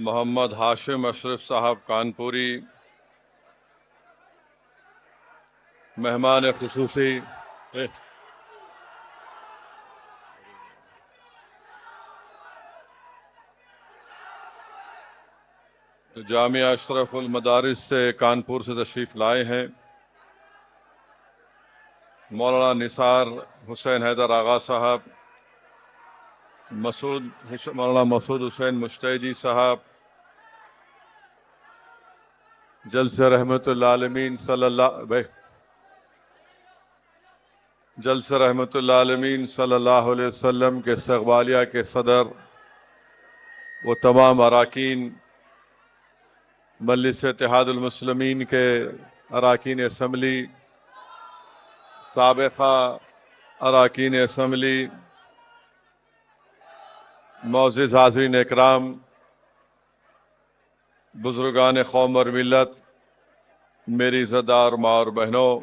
محمد ہاشم اشرف صاحب کانپوری، مہمان خصوصی جامعہ اشرف المدارس سے کانپور سے تشریف لائے ہیں، مولانا نثار حسین حیدر آغا صاحب، مولانا مسعود حسین مشتیجی صاحب، جلسہ رحمت اللہ عالمین صلی اللہ علیہ وسلم کے استقبالیہ کے صدر، وہ تمام اراکین مجلس اتحاد المسلمین کے اراکین اسمبلی، سابقہ اراکین اسمبلی، معزز حاضرین اکرام، بزرگان قوم اور ملت، میری عزتدار ماں اور بہنوں،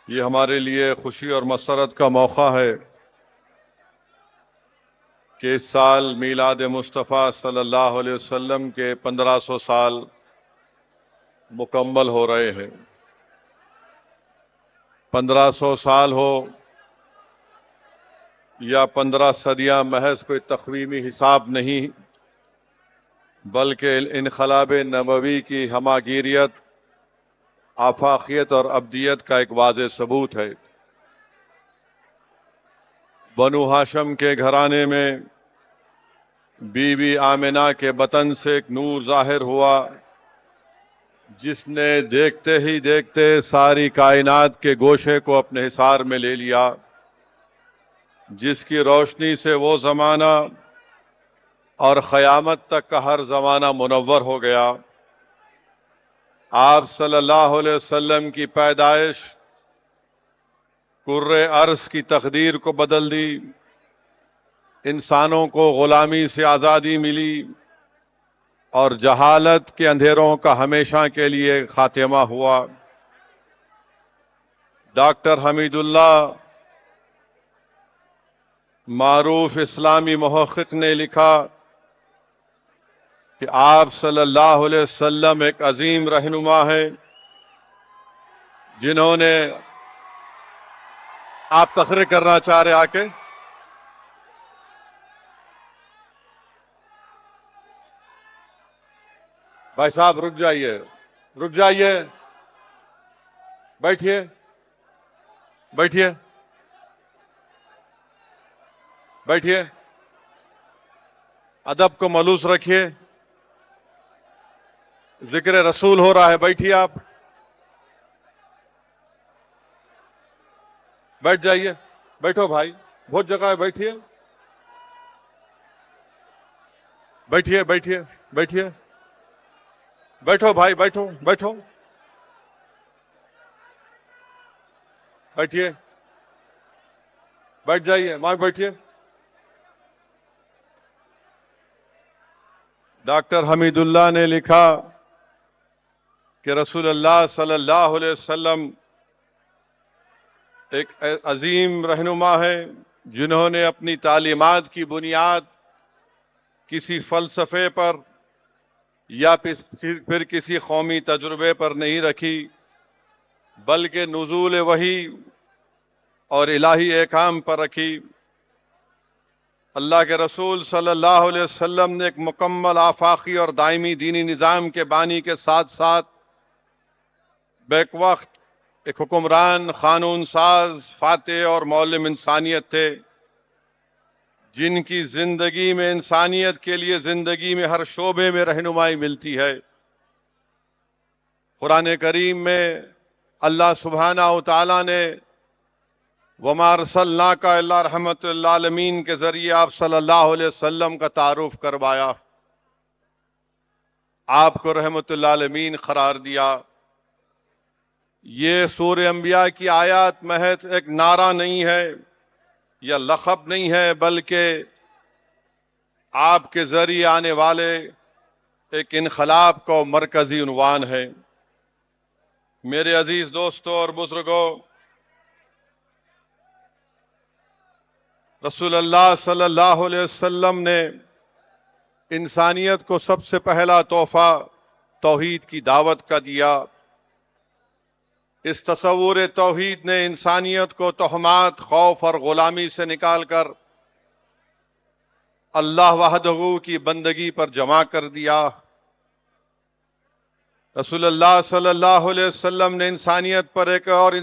یہ ہمارے لیے خوشی اور مسرت کا موقع ہے کہ اس سال میلاد مصطفیٰ صلی اللہ علیہ وسلم کے 1500 سال مکمل ہو رہے ہیں۔ 1500 سال ہو یا 15 صدیاں، محض کوئی تقویمی حساب نہیں، بلکہ انقلاب نبوی کی ہماگیریت، آفاقیت اور ابدیت کا ایک واضح ثبوت ہے۔ بنو ہاشم کے گھرانے میں بی بی آمنہ کے بطن سے ایک نور ظاہر ہوا، جس نے دیکھتے ہی دیکھتے ساری کائنات کے گوشے کو اپنے حصار میں لے لیا، جس کی روشنی سے وہ زمانہ اور قیامت تک کا ہر زمانہ منور ہو گیا۔ آپ صلی اللہ علیہ وسلم کی پیدائش کرۂ ارض کی تقدیر کو بدل دی، انسانوں کو غلامی سے آزادی ملی اور جہالت کے اندھیروں کا ہمیشہ کے لیے خاتمہ ہوا۔ ڈاکٹر حمید اللہ، معروف اسلامی محقق، نے لکھا کہ آپ صلی اللہ علیہ وسلم ایک عظیم رہنما ہیں، جنہوں نے آپ تقریر کرنا چاہ رہے آ کے بھائی صاحب رک جائیے، بیٹھیے ادب کو ملوث رکھیے، ذکر رسول ہو رہا ہے، بیٹھیے، آپ بیٹھ جائیے، بیٹھو بھائی، بہت جگہ ہے، بیٹھیے بیٹھو بھائی، بیٹھو بیٹھیے، بیٹھ جائیے، ماں بیٹھیے۔ ڈاکٹر حمید اللہ نے لکھا کہ رسول اللہ صلی اللہ علیہ وسلم ایک عظیم رہنما ہے، جنہوں نے اپنی تعلیمات کی بنیاد کسی فلسفے پر یا پھر کسی قومی تجربے پر نہیں رکھی، بلکہ نزول وحی اور الہی احکام پر رکھی۔ اللہ کے رسول صلی اللہ علیہ وسلم نے ایک مکمل آفاقی اور دائمی دینی نظام کے بانی کے ساتھ ساتھ بیک وقت ایک حکمران، قانون ساز، فاتح اور معلم انسانیت تھے، جن کی زندگی میں انسانیت کے لیے زندگی میں ہر شعبے میں رہنمائی ملتی ہے۔ قرآن کریم میں اللہ سبحانہ و تعالیٰ نے وَمَا أَرْسَلْنَاكَ إِلَّا رَحْمَةً لِّلْعَالَمِينَ کے ذریعے آپ صلی اللہ علیہ وسلم کا تعارف کروایا، آپ کو رحمت للعالمین قرار دیا۔ یہ سورہ انبیاء کی آیات محض ایک نعرہ نہیں ہے یا لقب نہیں ہے، بلکہ آپ کے ذریعے آنے والے ایک انقلاب کا مرکزی عنوان ہے۔ میرے عزیز دوستوں اور بزرگوں، رسول اللہ صلی اللہ علیہ وسلم نے انسانیت کو سب سے پہلا تحفہ توحید کی دعوت کا دیا۔ اس تصور توحید نے انسانیت کو تہمات، خوف اور غلامی سے نکال کر اللہ وحدہ کی بندگی پر جمع کر دیا۔ رسول اللہ صلی اللہ علیہ وسلم نے انسانیت پر ایک اور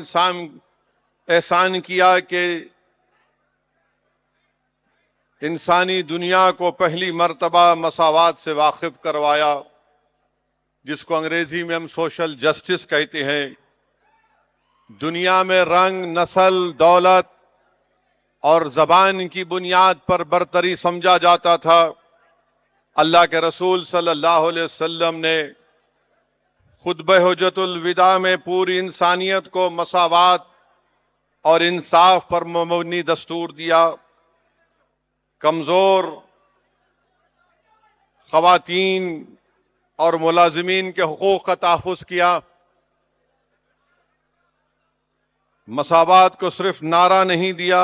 احسان کیا کہ انسانی دنیا کو پہلی مرتبہ مساوات سے واقف کروایا، جس کو انگریزی میں ہم سوشل جسٹس کہتے ہیں۔ دنیا میں رنگ، نسل، دولت اور زبان کی بنیاد پر برتری سمجھا جاتا تھا۔ اللہ کے رسول صلی اللہ علیہ وسلم نے خطبہ حجۃ الوداع میں پوری انسانیت کو مساوات اور انصاف پر مبنی دستور دیا۔ کمزور خواتین اور ملازمین کے حقوق کا تحفظ کیا۔ مساوات کو صرف نعرہ نہیں دیا،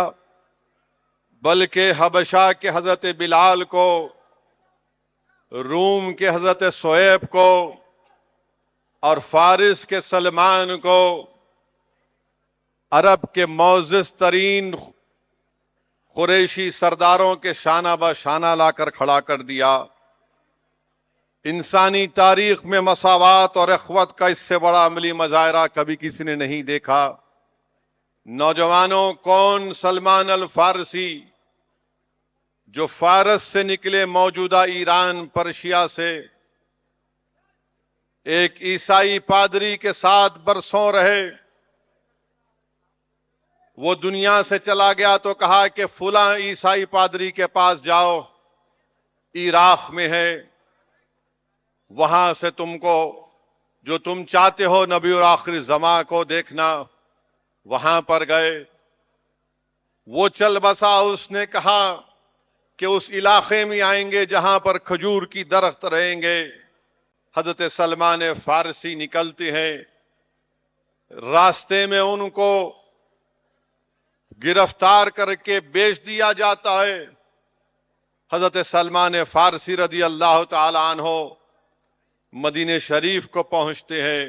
بلکہ حبشہ کے حضرت بلال کو، روم کے حضرت صہیب کو اور فارس کے سلمان کو عرب کے معزز ترین قریشی سرداروں کے شانہ بہ شانہ لا کر کھڑا کر دیا۔ انسانی تاریخ میں مساوات اور اخوت کا اس سے بڑا عملی مظاہرہ کبھی کسی نے نہیں دیکھا۔ نوجوانوں، کون سلمان الفارسی، جو فارس سے نکلے، موجودہ ایران پرشیا سے، ایک عیسائی پادری کے ساتھ برسوں رہے، وہ دنیا سے چلا گیا تو کہا کہ فلاں عیسائی پادری کے پاس جاؤ، عراق میں ہے، وہاں سے تم کو جو تم چاہتے ہو نبی اور آخری زماں کو دیکھنا۔ وہاں پر گئے، وہ چل بسا، اس نے کہا کہ اس علاقے میں آئیں گے جہاں پر کھجور کی درخت رہیں گے۔ حضرت سلمان فارسی نکلتے ہیں، راستے میں ان کو گرفتار کر کے بیچ دیا جاتا ہے۔ حضرت سلمان فارسی رضی اللہ تعالی عنہ مدینہ شریف کو پہنچتے ہیں،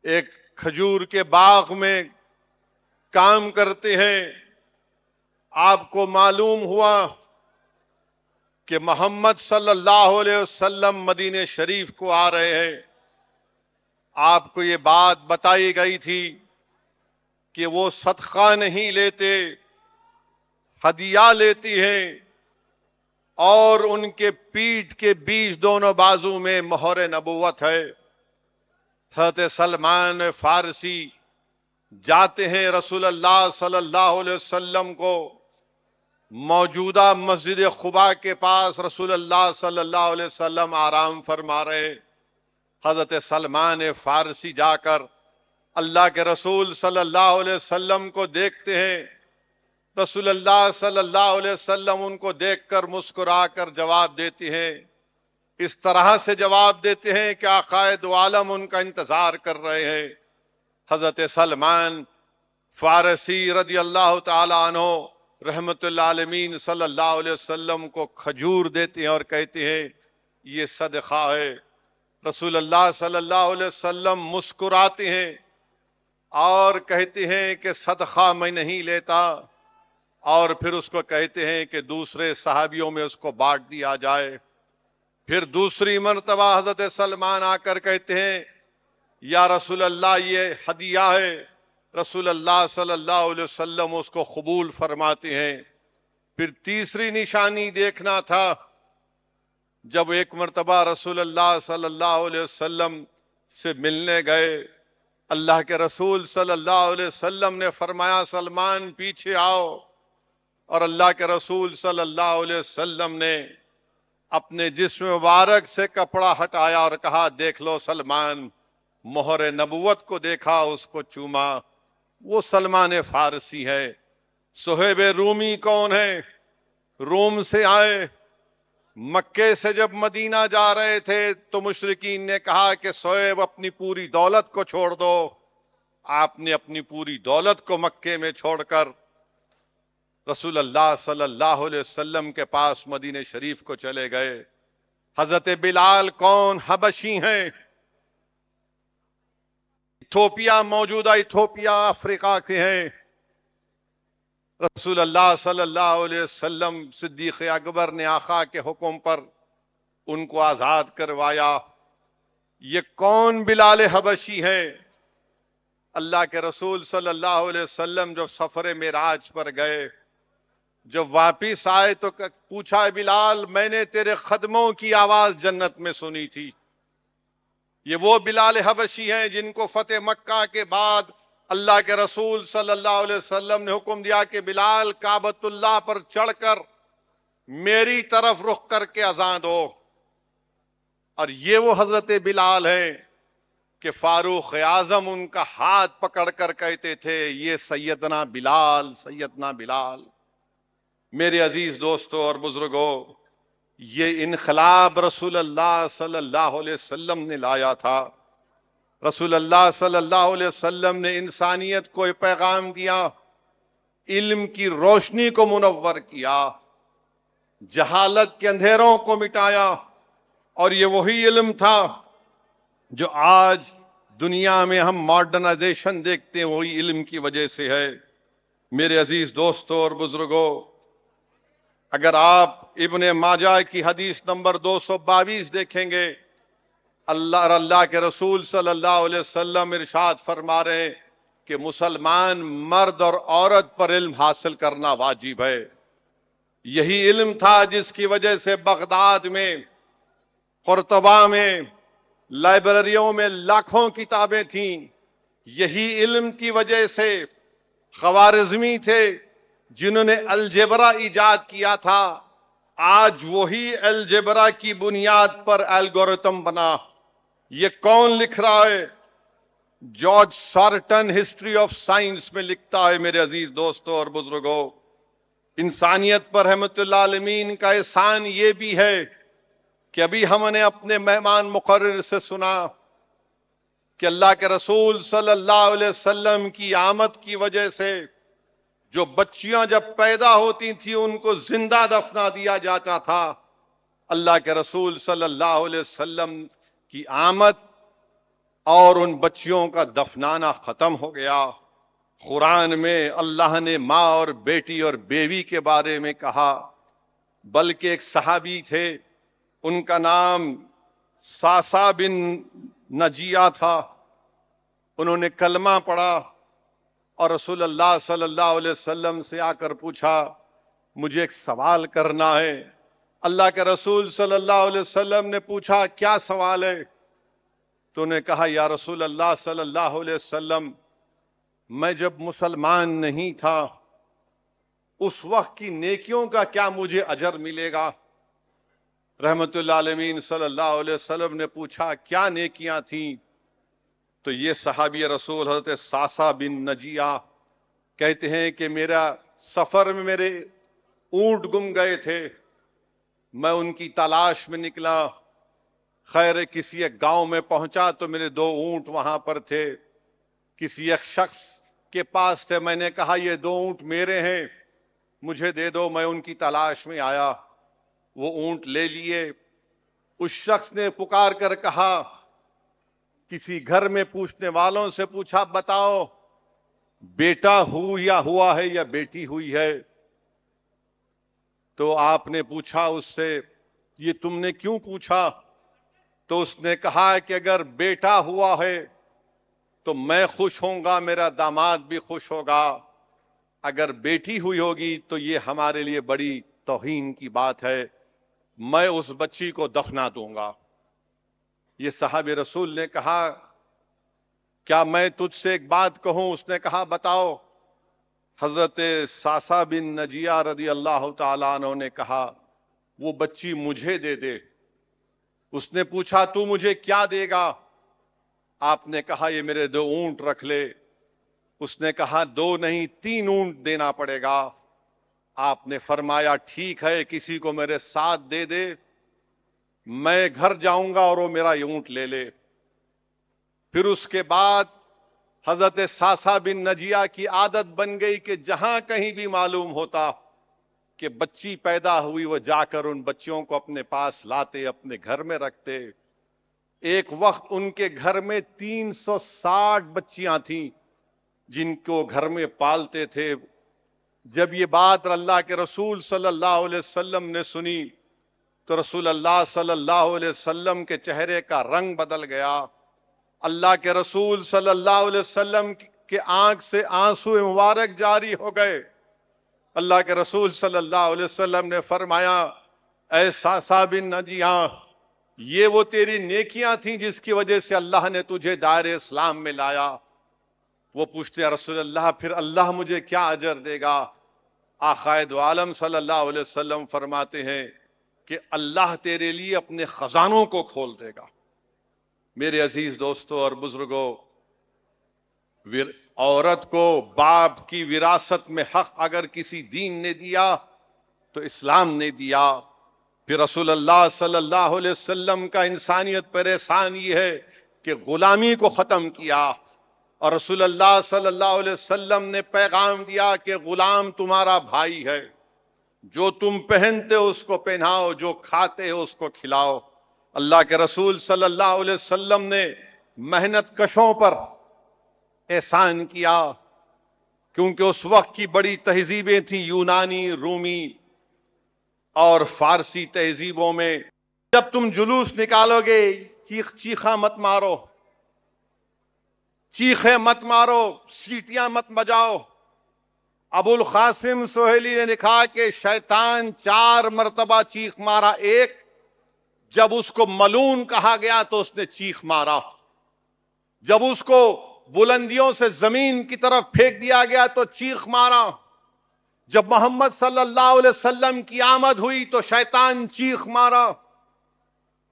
ایک کھجور کے باغ میں کام کرتے ہیں۔ آپ کو معلوم ہوا کہ محمد صلی اللہ علیہ وسلم مدینہ شریف کو آ رہے ہیں۔ آپ کو یہ بات بتائی گئی تھی کہ وہ صدقہ نہیں لیتے، ہدیہ لیتی ہیں، اور ان کے پیٹھ کے بیچ دونوں بازو میں مہر نبوت ہے۔ حضرت سلمان فارسی جاتے ہیں، رسول اللہ صلی اللہ علیہ وسلم کو موجودہ مسجد قباء کے پاس رسول اللہ صلی اللہ علیہ وسلم آرام فرما رہے۔ حضرت سلمان فارسی جا کر اللہ کے رسول صلی اللہ علیہ وسلم کو دیکھتے ہیں۔ رسول اللہ صلی اللہ علیہ وسلم ان کو دیکھ کر مسکرا کر جواب دیتے ہیں، اس طرح سے جواب دیتے ہیں کہ آقائے دو عالم ان کا انتظار کر رہے ہیں۔ حضرت سلمان فارسی رضی اللہ تعالی عنہ رحمت اللہ عالمین صلی اللہ علیہ وسلم کو کھجور دیتے ہیں اور کہتے ہیں یہ صدقہ ہے۔ رسول اللہ صلی اللہ علیہ وسلم مسکراتے ہیں اور کہتے ہیں کہ صدقہ میں نہیں لیتا، اور پھر اس کو کہتے ہیں کہ دوسرے صحابیوں میں اس کو بانٹ دیا جائے۔ پھر دوسری مرتبہ حضرت سلمان آ کر کہتے ہیں یا رسول اللہ یہ ہدیہ ہے۔ رسول اللہ صلی اللہ علیہ وسلم اس کو قبول فرماتے ہیں۔ پھر تیسری نشانی دیکھنا تھا، جب ایک مرتبہ رسول اللہ صلی اللہ علیہ وسلم سے ملنے گئے، اللہ کے رسول صلی اللہ علیہ وسلم نے فرمایا سلمان پیچھے آؤ، اور اللہ کے رسول صلی اللہ علیہ وسلم نے اپنے جسم مبارک سے کپڑا ہٹایا اور کہا دیکھ لو سلمان، مہر نبوت کو دیکھا، اس کو چوما، وہ سلمان فارسی ہے۔ صہیب رومی کون ہے؟ روم سے آئے، مکے سے جب مدینہ جا رہے تھے تو مشرکین نے کہا کہ صہیب اپنی پوری دولت کو چھوڑ دو۔ آپ نے اپنی پوری دولت کو مکے میں چھوڑ کر رسول اللہ صلی اللہ علیہ وسلم کے پاس مدینہ شریف کو چلے گئے. حضرت بلال کون؟ حبشی ہیں، ایتھوپیا، موجودہ ایتھوپیا افریقہ کے ہیں. رسول اللہ صلی اللہ علیہ وسلم صدیق اکبر نے آقا کے حکم پر ان کو آزاد کروایا. یہ کون بلال حبشی ہیں؟ اللہ کے رسول صلی اللہ علیہ وسلم جب سفر معراج پر گئے، جب واپس آئے تو پوچھا بلال، میں نے تیرے قدموں کی آواز جنت میں سنی تھی. یہ وہ بلال حبشی ہیں جن کو فتح مکہ کے بعد اللہ کے رسول صلی اللہ علیہ وسلم نے حکم دیا کہ بلال کعبۃ اللہ پر چڑھ کر میری طرف رخ کر کے اذان دو. اور یہ وہ حضرت بلال ہیں کہ فاروق اعظم ان کا ہاتھ پکڑ کر کہتے تھے، یہ سیدنا بلال، سیدنا بلال. میرے عزیز دوستوں اور بزرگوں، یہ انقلاب رسول اللہ صلی اللہ علیہ وسلم نے لایا تھا. رسول اللہ صلی اللہ علیہ وسلم نے انسانیت کو یہ پیغام دیا، علم کی روشنی کو منور کیا، جہالت کے اندھیروں کو مٹایا. اور یہ وہی علم تھا جو آج دنیا میں ہم ماڈرنائزیشن دیکھتے ہیں، وہی علم کی وجہ سے ہے. میرے عزیز دوستوں اور بزرگوں، اگر آپ ابن ماجہ کی حدیث نمبر 222 دیکھیں گے، اللہ کے رسول صلی اللہ علیہ وسلم ارشاد فرما رہے ہیں کہ مسلمان مرد اور عورت پر علم حاصل کرنا واجب ہے. یہی علم تھا جس کی وجہ سے بغداد میں، قرطبہ میں، لائبریریوں میں لاکھوں کتابیں تھیں. یہی علم کی وجہ سے خوارزمی تھے جنہوں نے الجبرا ایجاد کیا تھا، آج وہی الجبرا کی بنیاد پر الگورتھم بنا. یہ کون لکھ رہا ہے؟ George certain history of science میں لکھتا ہے. میرے عزیز دوستوں اور بزرگوں، انسانیت پر رحمت اللہ عالمین کا احسان یہ بھی ہے کہ ابھی ہم نے اپنے مہمان مقرر سے سنا کہ اللہ کے رسول صلی اللہ علیہ وسلم کی آمد کی وجہ سے جو بچیاں جب پیدا ہوتی تھیں ان کو زندہ دفنا دیا جاتا تھا. اللہ کے رسول صلی اللہ علیہ وسلم کی آمد اور ان بچیوں کا دفنانا ختم ہو گیا. قرآن میں اللہ نے ماں اور بیٹی اور بیوی کے بارے میں کہا. بلکہ ایک صحابی تھے، ان کا نام ساسا بن نجیہ تھا. انہوں نے کلمہ پڑھا اور رسول اللہ صلی اللہ علیہ وسلم سے آ کر پوچھا، مجھے ایک سوال کرنا ہے. اللہ کے رسول صلی اللہ علیہ وسلم نے پوچھا، کیا سوال ہے؟ تو نے کہا، یا رسول اللہ صلی اللہ علیہ وسلم، میں جب مسلمان نہیں تھا اس وقت کی نیکیوں کا کیا مجھے اجر ملے گا؟ رحمت اللہ علیہ صلی اللہ علیہ وسلم نے پوچھا، کیا نیکیاں تھیں؟ تو یہ صحابی رسول حضرت ساسا بن نجیہ کہتے ہیں کہ میرا سفر میں میرے اونٹ گم گئے تھے، میں ان کی تلاش میں نکلا. خیر کسی ایک گاؤں میں پہنچا تو میرے 2 اونٹ وہاں پر تھے. کسی ایک شخص کے پاس تھے، میں نے کہا یہ 2 اونٹ میرے ہیں، مجھے دے دو. میں ان کی تلاش میں آیا، وہ اونٹ لے لیے. اس شخص نے پکار کر کہا، کسی گھر میں پوچھنے والوں سے پوچھا، بتاؤ بیٹا ہوا ہے یا بیٹی ہوئی ہے؟ تو آپ نے پوچھا اس سے، یہ تم نے کیوں پوچھا؟ تو اس نے کہا کہ اگر بیٹا ہوا ہے تو میں خوش ہوں گا، میرا داماد بھی خوش ہوگا. اگر بیٹی ہوئی ہوگی تو یہ ہمارے لیے بڑی توہین کی بات ہے، میں اس بچی کو دفنا دوں گا. یہ صحابی رسول نے کہا، کیا میں تجھ سے ایک بات کہوں؟ اس نے کہا، بتاؤ. حضرت ساسا بن نجیہ رضی اللہ تعالیٰ عنہ نے کہا، وہ بچی مجھے دے دے. اس نے پوچھا، تو مجھے کیا دے گا؟ آپ نے کہا، یہ میرے 2 اونٹ رکھ لے. اس نے کہا، 2 نہیں 3 اونٹ دینا پڑے گا. آپ نے فرمایا، ٹھیک ہے، کسی کو میرے ساتھ دے دے، میں گھر جاؤں گا اور وہ میرا اونٹ لے لے. پھر اس کے بعد حضرت ساسا بن نجیہ کی عادت بن گئی کہ جہاں کہیں بھی معلوم ہوتا کہ بچی پیدا ہوئی وہ جا کر ان بچیوں کو اپنے پاس لاتے، اپنے گھر میں رکھتے۔ ایک وقت ان کے گھر میں 360 بچیاں تھیں جن کو گھر میں پالتے تھے۔ جب یہ بات اللہ کے رسول صلی اللہ علیہ وسلم نے سنی تو رسول اللہ صلی اللہ علیہ وسلم کے چہرے کا رنگ بدل گیا۔ اللہ کے رسول صلی اللہ علیہ وسلم کے آنکھ سے آنسو مبارک جاری ہو گئے۔ اللہ کے رسول صلی اللہ علیہ وسلم نے فرمایا، اے ساسا بن نجیہ، یہ وہ تیری نیکیاں تھیں جس کی وجہ سے اللہ نے تجھے دائرے اسلام میں لایا۔ وہ پوچھتے ہیں رسول اللہ پھر اللہ مجھے کیا اجر دے گا؟ آقائے دو عالم صلی اللہ علیہ وسلم فرماتے ہیں کہ اللہ تیرے لیے اپنے خزانوں کو کھول دے گا۔ میرے عزیز دوستو اور بزرگوں، عورت کو باپ کی وراثت میں حق اگر کسی دین نے دیا تو اسلام نے دیا۔ پھر رسول اللہ صلی اللہ علیہ وسلم کا انسانیت پر احسان یہ ہے کہ غلامی کو ختم کیا، اور رسول اللہ صلی اللہ علیہ وسلم نے پیغام دیا کہ غلام تمہارا بھائی ہے، جو تم پہنتے ہو اس کو پہناؤ، جو کھاتے ہو اس کو کھلاؤ۔ اللہ کے رسول صلی اللہ علیہ وسلم نے محنت کشوں پر احسان کیا، کیونکہ اس وقت کی بڑی تہذیبیں تھیں، یونانی، رومی اور فارسی تہذیبوں میں جب تم جلوس نکالو گے چیخا مت مارو، چیخے مت مارو، سیٹیاں مت بجاؤ۔ ابو القاسم سہیلی نے لکھا کہ شیطان 4 مرتبہ چیخ مارا، ایک جب اس کو ملعون کہا گیا تو اس نے چیخ مارا، جب اس کو بلندیوں سے زمین کی طرف پھینک دیا گیا تو چیخ مارا، جب محمد صلی اللہ علیہ وسلم کی آمد ہوئی تو شیطان چیخ مارا،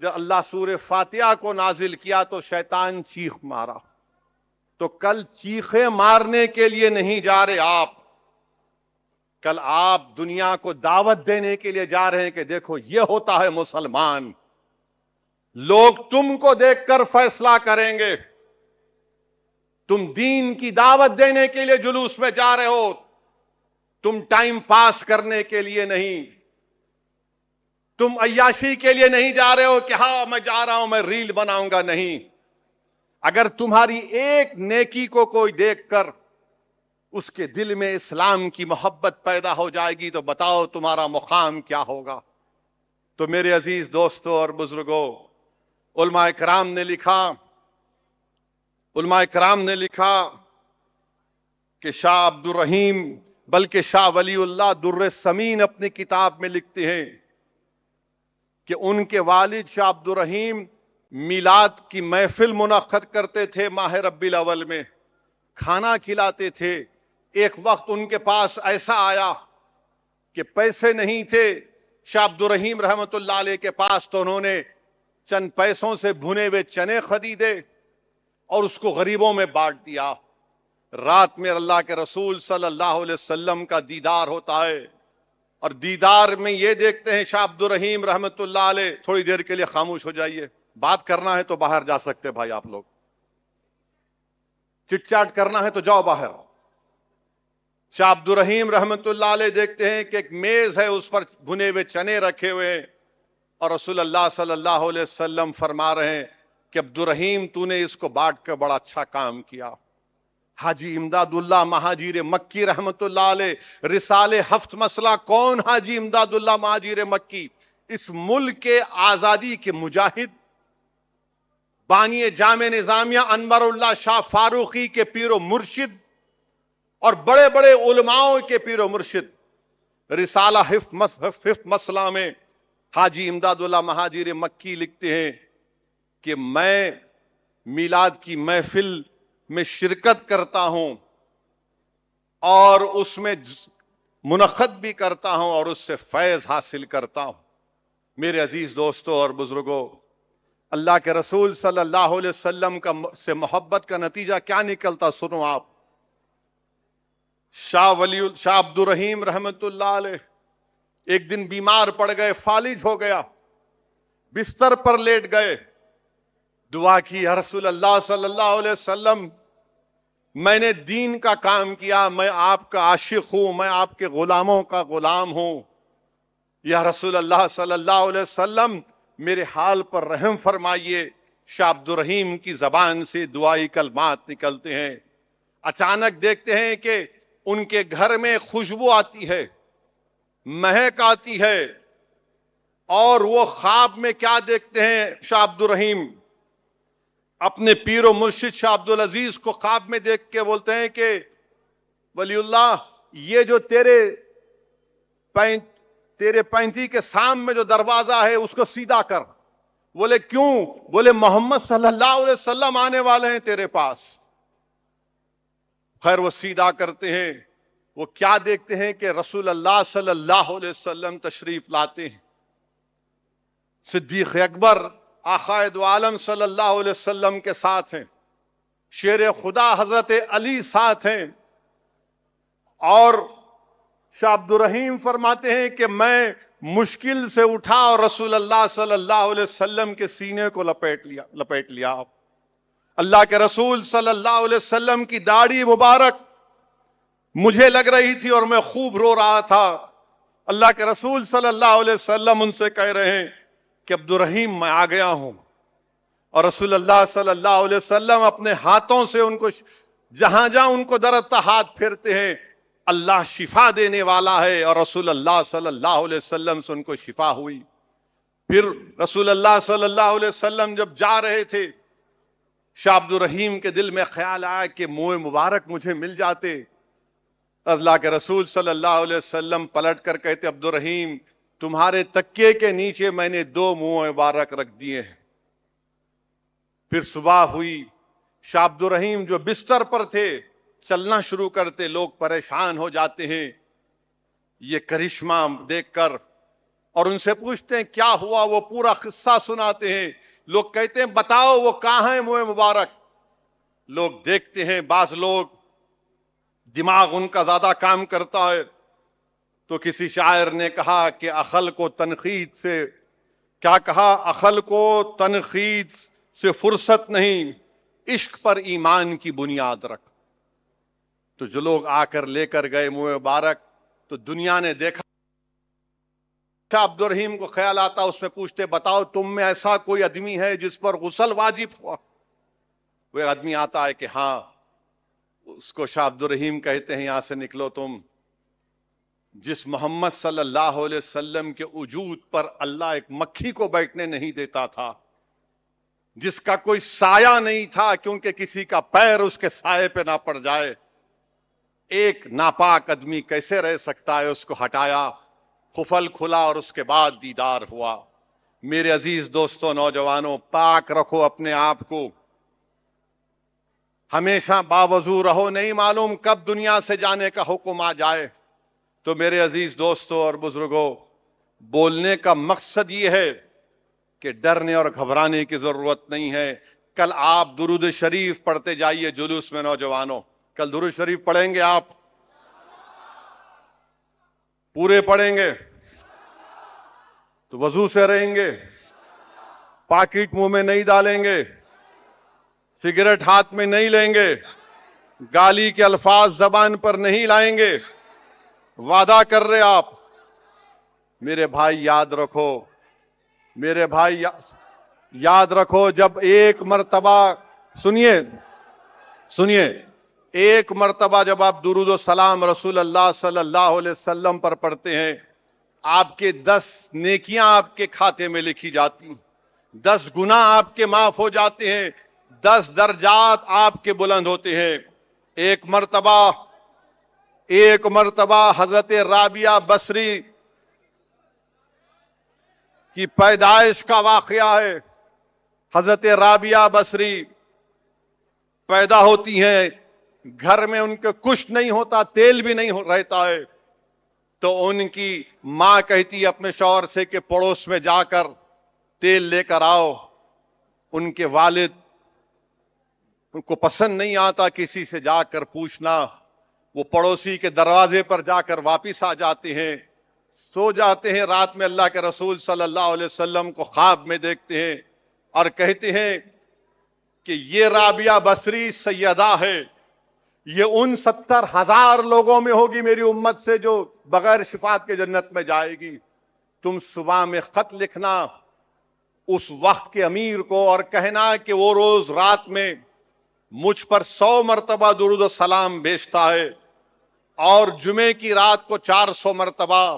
جب اللہ سورہ فاتحہ کو نازل کیا تو شیطان چیخ مارا۔ تو کل چیخیں مارنے کے لیے نہیں جا رہے آپ، کل آپ دنیا کو دعوت دینے کے لیے جا رہے ہیں کہ دیکھو یہ ہوتا ہے مسلمان۔ لوگ تم کو دیکھ کر فیصلہ کریں گے۔ تم دین کی دعوت دینے کے لیے جلوس میں جا رہے ہو، تم ٹائم پاس کرنے کے لیے نہیں، تم عیاشی کے لیے نہیں جا رہے ہو کہ ہاں میں جا رہا ہوں میں ریل بناؤں گا، نہیں۔ اگر تمہاری ایک نیکی کو کوئی دیکھ کر اس کے دل میں اسلام کی محبت پیدا ہو جائے گی تو بتاؤ تمہارا مقام کیا ہوگا۔ تو میرے عزیز دوستوں اور بزرگوں، علماء کرام نے لکھا کہ شاہ عبد الرحیم بلکہ شاہ ولی اللہ در ثمین اپنی کتاب میں لکھتے ہیں کہ ان کے والد شاہ عبد الرحیم میلاد کی محفل منعقد کرتے تھے، ماہ ربیع الاول میں کھانا کھلاتے تھے۔ ایک وقت ان کے پاس ایسا آیا کہ پیسے نہیں تھے شاہ عبد الرحیم رحمت اللہ علیہ کے پاس، تو انہوں نے چند پیسوں سے بھنے ہوئے چنے خریدے اور اس کو غریبوں میں بانٹ دیا۔ رات میں اللہ کے رسول صلی اللہ علیہ وسلم کا دیدار ہوتا ہے، اور دیدار میں یہ دیکھتے ہیں شاہ عبد الرحیم رحمت اللہ علیہ، تھوڑی دیر کے لیے خاموش ہو جائیے، بات کرنا ہے تو باہر جا سکتے بھائی، آپ لوگ چٹ چاٹ کرنا ہے تو جاؤ باہر۔ شاہ عبد الرحیم رحمت اللہ علیہ دیکھتے ہیں کہ ایک میز ہے، اس پر بھنے ہوئے چنے رکھے ہوئے ہیں، اور رسول اللہ صلی اللہ علیہ وسلم فرما رہے ہیں کہ عبد الرحیم تو نے اس کو بانٹ کر بڑا اچھا کام کیا۔ حاجی امداد اللہ مہاجر مکی رحمت اللہ علیہ، رسالے 7 مسئلہ، کون حاجی امداد اللہ مہاجر مکی؟ اس ملک کے آزادی کے مجاہد، بانی جامع نظامیہ انور اللہ شاہ فاروقی کے پیر و مرشد اور بڑے بڑے علماؤں کے پیر و مرشد۔ رسالہ حفظ مسئلہ میں حاجی امداد اللہ مہاجر مکی لکھتے ہیں کہ میں میلاد کی محفل میں شرکت کرتا ہوں اور اس میں منعقد بھی کرتا ہوں اور اس سے فیض حاصل کرتا ہوں۔ میرے عزیز دوستوں اور بزرگوں، اللہ کے رسول صلی اللہ علیہ وسلم سے محبت کا نتیجہ کیا نکلتا سنو آپ۔ شاہ عبد الرحیم رحمت اللہ علیہ ایک دن بیمار پڑ گئے، فالج ہو گیا، بستر پر لیٹ گئے، دعا کی یا رسول اللہ صلی اللہ علیہ وسلم میں نے دین کا کام کیا, میں آپ کا عاشق ہوں, میں آپ کے غلاموں کا غلام ہوں. یا رسول اللہ صلی اللہ علیہ وسلم میرے حال پر رحم فرمائیے. شاہ عبد الرحیم کی زبان سے دعائی کلمات نکلتے ہیں. اچانک دیکھتے ہیں کہ ان کے گھر میں خوشبو آتی ہے, مہک آتی ہے, اور وہ خواب میں کیا دیکھتے ہیں شاہ عبد الرحیم؟ اپنے پیر و مرشد شاہ عبد العزیز کو خواب میں دیکھ کے بولتے ہیں کہ ولی اللہ, یہ جو تیرے پینتی کے سام میں جو دروازہ ہے اس کو سیدھا کر. بولے کیوں؟ بولے محمد صلی اللہ علیہ وسلم آنے والے ہیں تیرے پاس. خیر وہ سیدھا کرتے ہیں. وہ کیا دیکھتے ہیں کہ رسول اللہ صلی اللہ علیہ وسلم تشریف لاتے ہیں. صدیق اکبر آقا دو عالم صلی اللہ علیہ وسلم کے ساتھ ہیں, شیر خدا حضرت علی ساتھ ہیں, اور شاہ عبد الرحیم فرماتے ہیں کہ میں مشکل سے اٹھا اور رسول اللہ صلی اللہ علیہ وسلم کے سینے کو لپیٹ لیا. اللہ کے رسول صلی اللہ علیہ وسلم کی داڑھی مبارک مجھے لگ رہی تھی اور میں خوب رو رہا تھا. اللہ کے رسول صلی اللہ علیہ وسلم ان سے کہہ رہے ہیں کہ عبد الرحیم میں آ گیا ہوں. اور رسول اللہ صلی اللہ علیہ وسلم اپنے ہاتھوں سے ان کو جہاں ان کو درتا ہاتھ پھیرتے ہیں, اللہ شفا دینے والا ہے. اور رسول اللہ صلی اللہ علیہ وسلم سے ان کو شفا ہوئی. پھر رسول اللہ صلی اللہ علیہ وسلم جب جا رہے تھے, شاہ عبد الرحیم کے دل میں خیال آیا کہ منہ مبارک مجھے مل جاتے. اللہ کے رسول صلی اللہ علیہ وسلم پلٹ کر کہتے عبد الرحیم تمہارے تکیے کے نیچے میں نے 2 منہ مبارک رکھ دیے ہیں. پھر صبح ہوئی, شاہ عبد الرحیم جو بستر پر تھے چلنا شروع کرتے. لوگ پریشان ہو جاتے ہیں یہ کرشمہ دیکھ کر, اور ان سے پوچھتے ہیں کیا ہوا. وہ پورا قصہ سناتے ہیں. لوگ کہتے ہیں بتاؤ وہ کہاں ہے منہ مبارک. لوگ دیکھتے ہیں, بعض لوگ دماغ ان کا زیادہ کام کرتا ہے, تو کسی شاعر نے کہا کہ عقل کو تنقید سے کیا کہا, عقل کو تنقید سے فرصت نہیں, عشق پر ایمان کی بنیاد رکھ. تو جو لوگ آ کر لے کر گئے منہ مبارک, تو دنیا نے دیکھا. شاہ عبد الرحیم کو خیال آتا, اس میں پوچھتے بتاؤ تم میں ایسا کوئی آدمی ہے جس پر غسل واجب ہوا. وہ آدمی آتا ہے کہ ہاں. اس کو شاہ عبد الرحیم کہتے ہیں یہاں سے نکلو تم. جس محمد صلی اللہ علیہ وسلم کے وجود پر اللہ ایک مکھی کو بیٹھنے نہیں دیتا تھا, جس کا کوئی سایہ نہیں تھا کیونکہ کسی کا پیر اس کے سائے پہ نہ پڑ جائے, ایک ناپاک آدمی کیسے رہ سکتا ہے. اس کو ہٹایا, خفل کھلا, اور اس کے بعد دیدار ہوا. میرے عزیز دوستوں, نوجوانوں, پاک رکھو اپنے آپ کو, ہمیشہ باوضو رہو. نہیں معلوم کب دنیا سے جانے کا حکم آ جائے. تو میرے عزیز دوستوں اور بزرگوں, بولنے کا مقصد یہ ہے کہ ڈرنے اور گھبرانے کی ضرورت نہیں ہے. کل آپ درود شریف پڑھتے جائیے جلوس میں. نوجوانوں, کل درود شریف پڑھیں گے, آپ پورے پڑھیں گے تو وضو سے رہیں گے, پاکٹ منہ میں نہیں ڈالیں گے, سگریٹ ہاتھ میں نہیں لیں گے, گالی کے الفاظ زبان پر نہیں لائیں گے. وعدہ کر رہے آپ. میرے بھائی یاد رکھو, میرے بھائی یاد رکھو, جب ایک مرتبہ سنیے ایک مرتبہ جب آپ درود و سلام رسول اللہ صلی اللہ علیہ وسلم پر پڑھتے ہیں, آپ کے 10 نیکیاں آپ کے کھاتے میں لکھی جاتی ہیں, 10 گناہ آپ کے معاف ہو جاتے ہیں, 10 درجات آپ کے بلند ہوتے ہیں. ایک مرتبہ حضرت رابعہ بصری کی پیدائش کا واقعہ ہے. حضرت رابعہ بصری پیدا ہوتی ہیں, گھر میں ان کے کچھ نہیں ہوتا, تیل بھی نہیں رہتا ہے. تو ان کی ماں کہتی اپنے شوہر سے کہ پڑوس میں جا کر تیل لے کر آؤ. ان کے والد ان کو پسند نہیں آتا کسی سے جا کر پوچھنا. وہ پڑوسی کے دروازے پر جا کر واپس آ جاتے ہیں, سو جاتے ہیں. رات میں اللہ کے رسول صلی اللہ علیہ وسلم کو خواب میں دیکھتے ہیں اور کہتے ہیں کہ یہ رابعہ بصری سیدہ ہے, یہ ان 70,000 لوگوں میں ہوگی میری امت سے جو بغیر شفاعت کے جنت میں جائے گی. تم صبح میں خط لکھنا اس وقت کے امیر کو اور کہنا کہ وہ روز رات میں مجھ پر 100 مرتبہ درود و سلام بھیجتا ہے اور جمعے کی رات کو 400 مرتبہ,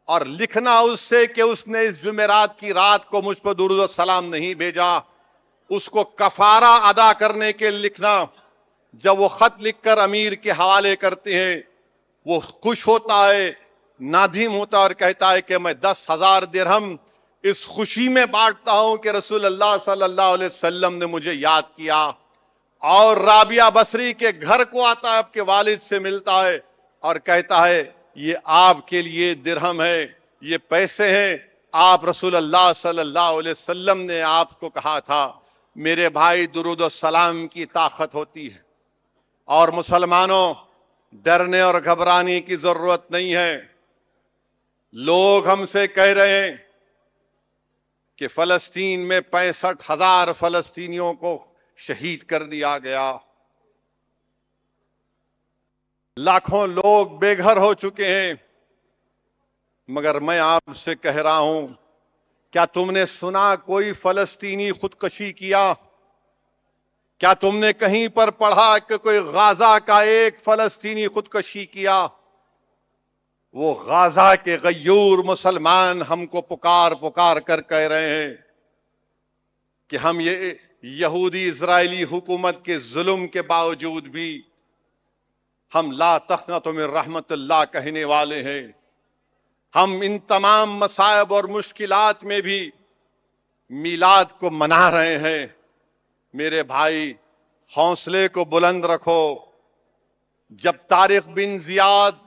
اور لکھنا اس سے کہ اس نے اس جمعرات کی رات کو مجھ پر درود و سلام نہیں بھیجا, اس کو کفارہ ادا کرنے کے لکھنا. جب وہ خط لکھ کر امیر کے حوالے کرتے ہیں وہ خوش ہوتا ہے, نادم ہوتا ہے اور کہتا ہے کہ میں 10,000 درہم اس خوشی میں بانٹتا ہوں کہ رسول اللہ صلی اللہ علیہ وسلم نے مجھے یاد کیا. اور رابعہ بصری کے گھر کو آتا ہے, آپ کے والد سے ملتا ہے اور کہتا ہے یہ آپ کے لیے درہم ہے, یہ پیسے ہیں, آپ رسول اللہ صلی اللہ علیہ وسلم نے آپ کو کہا تھا. میرے بھائی درود و سلام کی طاقت ہوتی ہے, اور مسلمانوں ڈرنے اور گھبرانے کی ضرورت نہیں ہے. لوگ ہم سے کہہ رہے ہیں کہ فلسطین میں 65,000 فلسطینیوں کو شہید کر دیا گیا, لاکھوں لوگ بے گھر ہو چکے ہیں. مگر میں آپ سے کہہ رہا ہوں, کیا تم نے سنا کوئی فلسطینی خودکشی کیا؟ کیا تم نے کہیں پر پڑھا کہ کوئی غازہ کا ایک فلسطینی خودکشی کیا؟ وہ غازہ کے غیور مسلمان ہم کو پکار پکار کر کہہ رہے ہیں کہ ہم یہ یہودی اسرائیلی حکومت کے ظلم کے باوجود بھی ہم لا تقنطوا من رحمت اللہ کہنے والے ہیں. ہم ان تمام مصائب اور مشکلات میں بھی میلاد کو منا رہے ہیں. میرے بھائی حوصلے کو بلند رکھو. جب طارق بن زیاد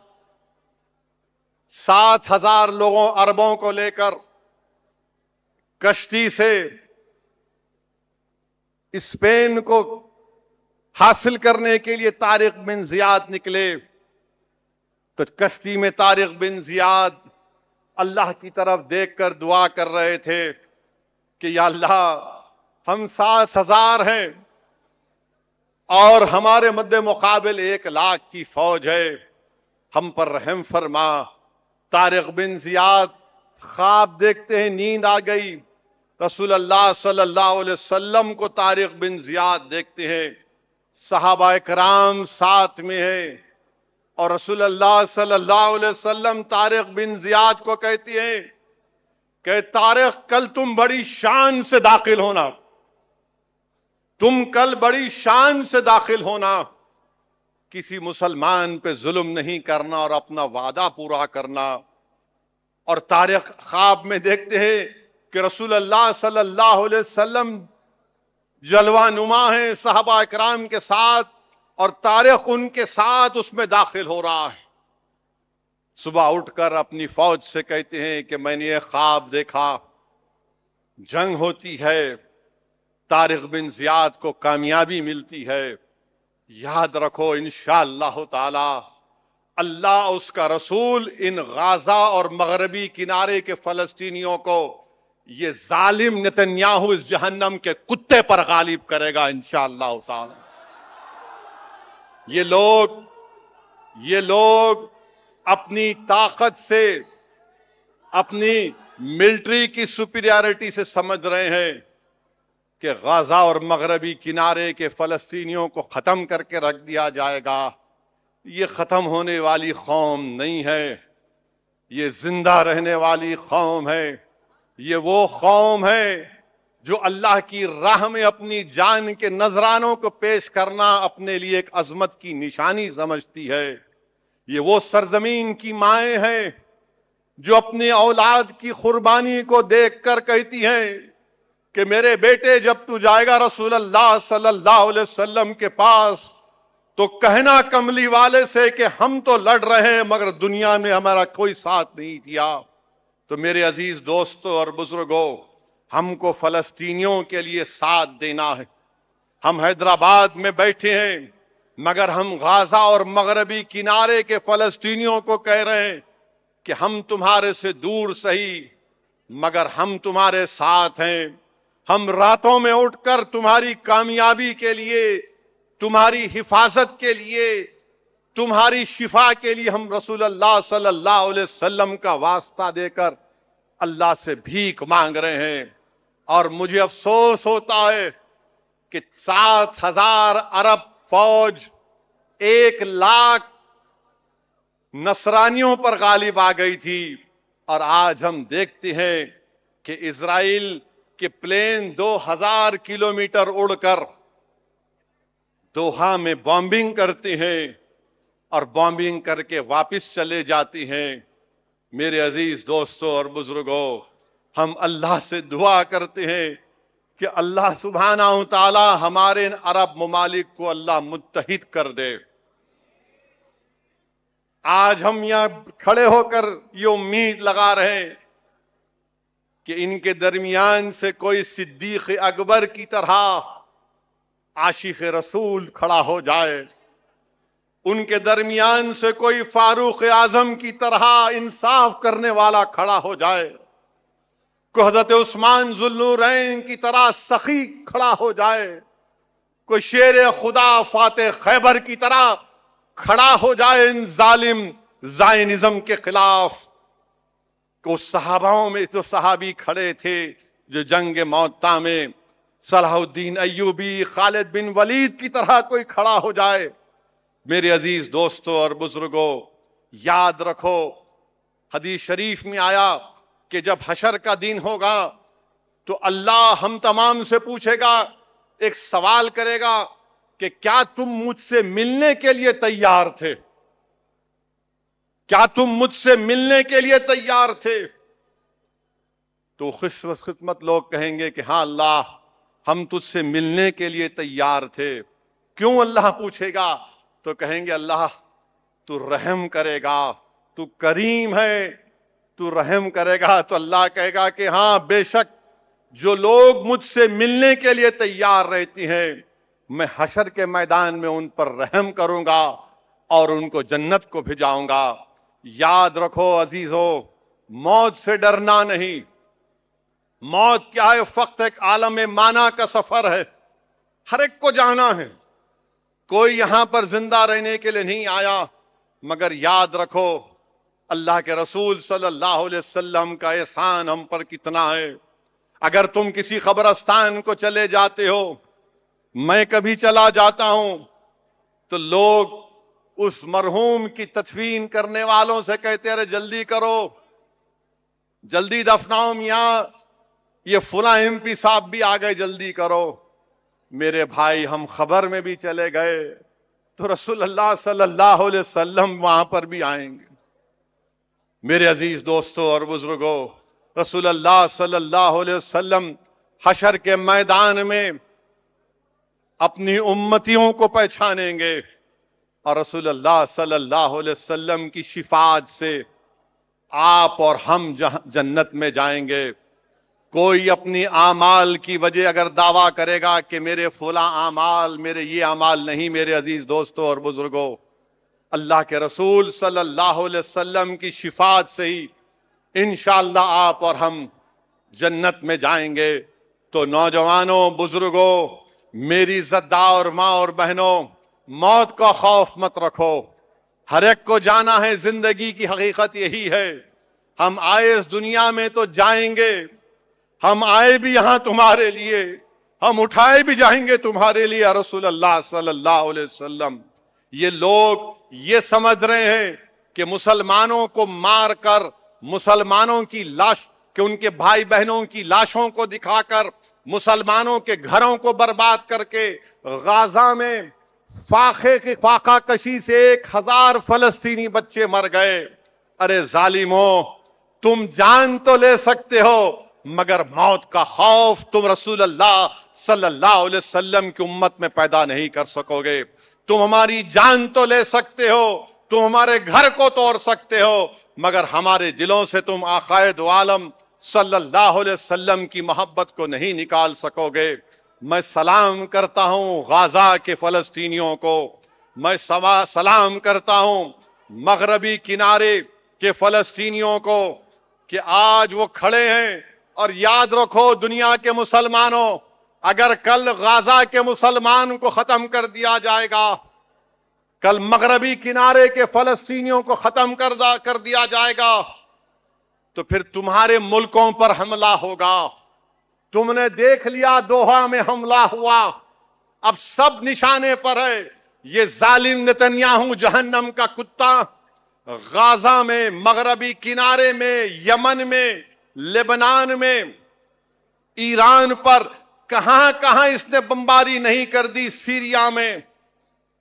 7,000 لوگوں عربوں کو لے کر کشتی سے اسپین کو حاصل کرنے کے لیے طارق بن زیاد نکلے تو کشتی میں طارق بن زیاد اللہ کی طرف دیکھ کر دعا کر رہے تھے کہ یا اللہ ہم 7,000 ہیں اور ہمارے مد مقابل 1,00,000 کی فوج ہے, ہم پر رحم فرما. طارق بن زیاد خواب دیکھتے ہیں, نیند آ گئی. رسول اللہ صلی اللہ علیہ وسلم کو طارق بن زیاد دیکھتے ہیں, صحابہ کرام ساتھ میں ہیں, اور رسول اللہ صلی اللہ علیہ وسلم طارق بن زیاد کو کہتی ہیں کہ طارق کل تم بڑی شان سے داخل ہونا, تم کل بڑی شان سے داخل ہونا, کسی مسلمان پہ ظلم نہیں کرنا اور اپنا وعدہ پورا کرنا. اور طارق خواب میں دیکھتے ہیں کہ رسول اللہ صلی اللہ علیہ وسلم جلوہ نما ہیں صحابہ اکرام کے ساتھ, اور طارق ان کے ساتھ اس میں داخل ہو رہا ہے. صبح اٹھ کر اپنی فوج سے کہتے ہیں کہ میں نے یہ خواب دیکھا, جنگ ہوتی ہے, طارق بن زیاد کو کامیابی ملتی ہے. یاد رکھو انشاءاللہ تعالی اللہ اس کا رسول ان غازہ اور مغربی کنارے کے فلسطینیوں کو یہ ظالم نتنیاہو اس جہنم کے کتے پر غالب کرے گا انشاءاللہ تعالی. یہ لوگ اپنی طاقت سے, اپنی ملٹری کی سپیریارٹی سے سمجھ رہے ہیں کہ غازہ اور مغربی کنارے کے فلسطینیوں کو ختم کر کے رکھ دیا جائے گا. یہ ختم ہونے والی قوم نہیں ہے, یہ زندہ رہنے والی قوم ہے. یہ وہ قوم ہے جو اللہ کی راہ میں اپنی جان کے نذرانوں کو پیش کرنا اپنے لیے ایک عظمت کی نشانی سمجھتی ہے. یہ وہ سرزمین کی مائیں ہیں جو اپنی اولاد کی قربانی کو دیکھ کر کہتی ہیں کہ میرے بیٹے جب تو جائے گا رسول اللہ صلی اللہ علیہ وسلم کے پاس تو کہنا کملی والے سے کہ ہم تو لڑ رہے ہیں مگر دنیا میں ہمارا کوئی ساتھ نہیں دیا. تو میرے عزیز دوستوں اور بزرگوں, ہم کو فلسطینیوں کے لیے ساتھ دینا ہے. ہم حیدرآباد میں بیٹھے ہیں مگر ہم غازہ اور مغربی کنارے کے فلسطینیوں کو کہہ رہے ہیں کہ ہم تمہارے سے دور سہی مگر ہم تمہارے ساتھ ہیں. ہم راتوں میں اٹھ کر تمہاری کامیابی کے لیے تمہاری حفاظت کے لیے، تمہاری شفا کے لیے ہم رسول اللہ صلی اللہ علیہ وسلم کا واسطہ دے کر اللہ سے بھیک مانگ رہے ہیں۔ اور مجھے افسوس ہوتا ہے کہ 7,000 عرب فوج 1,00,000 نصرانیوں پر غالب آ گئی تھی، اور آج ہم دیکھتے ہیں کہ اسرائیل کے پلین 2,000 کلومیٹر اڑ کر دوحہ میں بامبنگ کرتے ہیں اور بامبنگ کر کے واپس چلے جاتی ہیں۔ میرے عزیز دوستوں اور بزرگوں، ہم اللہ سے دعا کرتے ہیں کہ اللہ سبحانہ و تعالی ہمارے ان عرب ممالک کو اللہ متحد کر دے۔ آج ہم یہاں کھڑے ہو کر یہ امید لگا رہے ہیں کہ ان کے درمیان سے کوئی صدیق اکبر کی طرح عاشق رسول کھڑا ہو جائے، ان کے درمیان سے کوئی فاروق اعظم کی طرح انصاف کرنے والا کھڑا ہو جائے، کوئی حضرت عثمان ذو النورین کی طرح سخی کھڑا ہو جائے، کوئی شیر خدا فاتح خیبر کی طرح کھڑا ہو جائے ان ظالم زائنزم کے خلاف۔ کہ صحاباؤں میں جو صحابی کھڑے تھے جو جنگ موطا میں صلاح الدین ایوبی، خالد بن ولید کی طرح کوئی کھڑا ہو جائے۔ میرے عزیز دوستوں اور بزرگوں، یاد رکھو حدیث شریف میں آیا کہ جب حشر کا دن ہوگا تو اللہ ہم تمام سے پوچھے گا، ایک سوال کرے گا کہ کیا تم مجھ سے ملنے کے لیے تیار تھے؟ کیا تم مجھ سے ملنے کے لیے تیار تھے؟ تو خوش قسمت لوگ کہیں گے کہ ہاں اللہ، ہم تجھ سے ملنے کے لیے تیار تھے۔ کیوں اللہ پوچھے گا؟ تو کہیں گے اللہ تو رحم کرے گا، تو کریم ہے، تو رحم کرے گا۔ تو اللہ کہے گا کہ ہاں بے شک جو لوگ مجھ سے ملنے کے لیے تیار رہتی ہیں، میں حشر کے میدان میں ان پر رحم کروں گا اور ان کو جنت کو بھجاؤں گا۔ یاد رکھو عزیزو، موت سے ڈرنا نہیں۔ موت کیا ہے؟ فقط ایک عالم مانا کا سفر ہے، ہر ایک کو جانا ہے، کوئی یہاں پر زندہ رہنے کے لیے نہیں آیا۔ مگر یاد رکھو اللہ کے رسول صلی اللہ علیہ وسلم کا احسان ہم پر کتنا ہے۔ اگر تم کسی قبرستان کو چلے جاتے ہو، میں کبھی چلا جاتا ہوں، تو لوگ اس مرحوم کی تدفین کرنے والوں سے کہتے رہے جلدی کرو، جلدی دفناؤ میاں، یہ فلاں MP صاحب بھی آ گئے، جلدی کرو۔ میرے بھائی، ہم خبر میں بھی چلے گئے تو رسول اللہ صلی اللہ علیہ وسلم وہاں پر بھی آئیں گے۔ میرے عزیز دوستوں اور بزرگوں، رسول اللہ صلی اللہ علیہ وسلم حشر کے میدان میں اپنی امتیوں کو پہچانیں گے، اور رسول اللہ صلی اللہ علیہ وسلم کی شفاعت سے آپ اور ہم جنت میں جائیں گے۔ کوئی اپنی اعمال کی وجہ اگر دعویٰ کرے گا کہ میرے فلاں اعمال، میرے یہ اعمال نہیں، میرے عزیز دوستوں اور بزرگوں، اللہ کے رسول صلی اللہ علیہ وسلم کی شفاعت سے ہی انشاءاللہ آپ اور ہم جنت میں جائیں گے۔ تو نوجوانوں، بزرگوں، میری زدار ماں اور بہنوں، موت کا خوف مت رکھو، ہر ایک کو جانا ہے۔ زندگی کی حقیقت یہی ہے، ہم آئے اس دنیا میں تو جائیں گے، ہم آئے بھی یہاں تمہارے لیے، ہم اٹھائے بھی جائیں گے تمہارے لیے۔ رسول اللہ صلی اللہ علیہ وسلم، یہ لوگ یہ سمجھ رہے ہیں کہ مسلمانوں کو مار کر، مسلمانوں کی لاش کہ ان کے بھائی بہنوں کی لاشوں کو دکھا کر، مسلمانوں کے گھروں کو برباد کر کے، غزہ میں فاقہ کشی سے 1,000 فلسطینی بچے مر گئے۔ ارے ظالموں، تم جان تو لے سکتے ہو مگر موت کا خوف تم رسول اللہ صلی اللہ علیہ وسلم کی امت میں پیدا نہیں کر سکو گے۔ تم ہماری جان تو لے سکتے ہو، تم ہمارے گھر کو توڑ سکتے ہو، مگر ہمارے دلوں سے تم آقائے دو عالم صلی اللہ علیہ وسلم کی محبت کو نہیں نکال سکو گے۔ میں سلام کرتا ہوں غزہ کے فلسطینیوں کو، میں سلام کرتا ہوں مغربی کنارے کے فلسطینیوں کو کہ آج وہ کھڑے ہیں۔ اور یاد رکھو دنیا کے مسلمانوں، اگر کل غازہ کے مسلمان کو ختم کر دیا جائے گا، کل مغربی کنارے کے فلسطینیوں کو ختم کر دیا جائے گا، تو پھر تمہارے ملکوں پر حملہ ہوگا۔ تم نے دیکھ لیا دوحہ میں حملہ ہوا، اب سب نشانے پر ہے۔ یہ ظالم نتنیاہو جہنم کا کتا غازہ میں، مغربی کنارے میں، یمن میں، لبنان میں، ایران پر کہاں کہاں اس نے بمباری نہیں کر دی، سیریا میں۔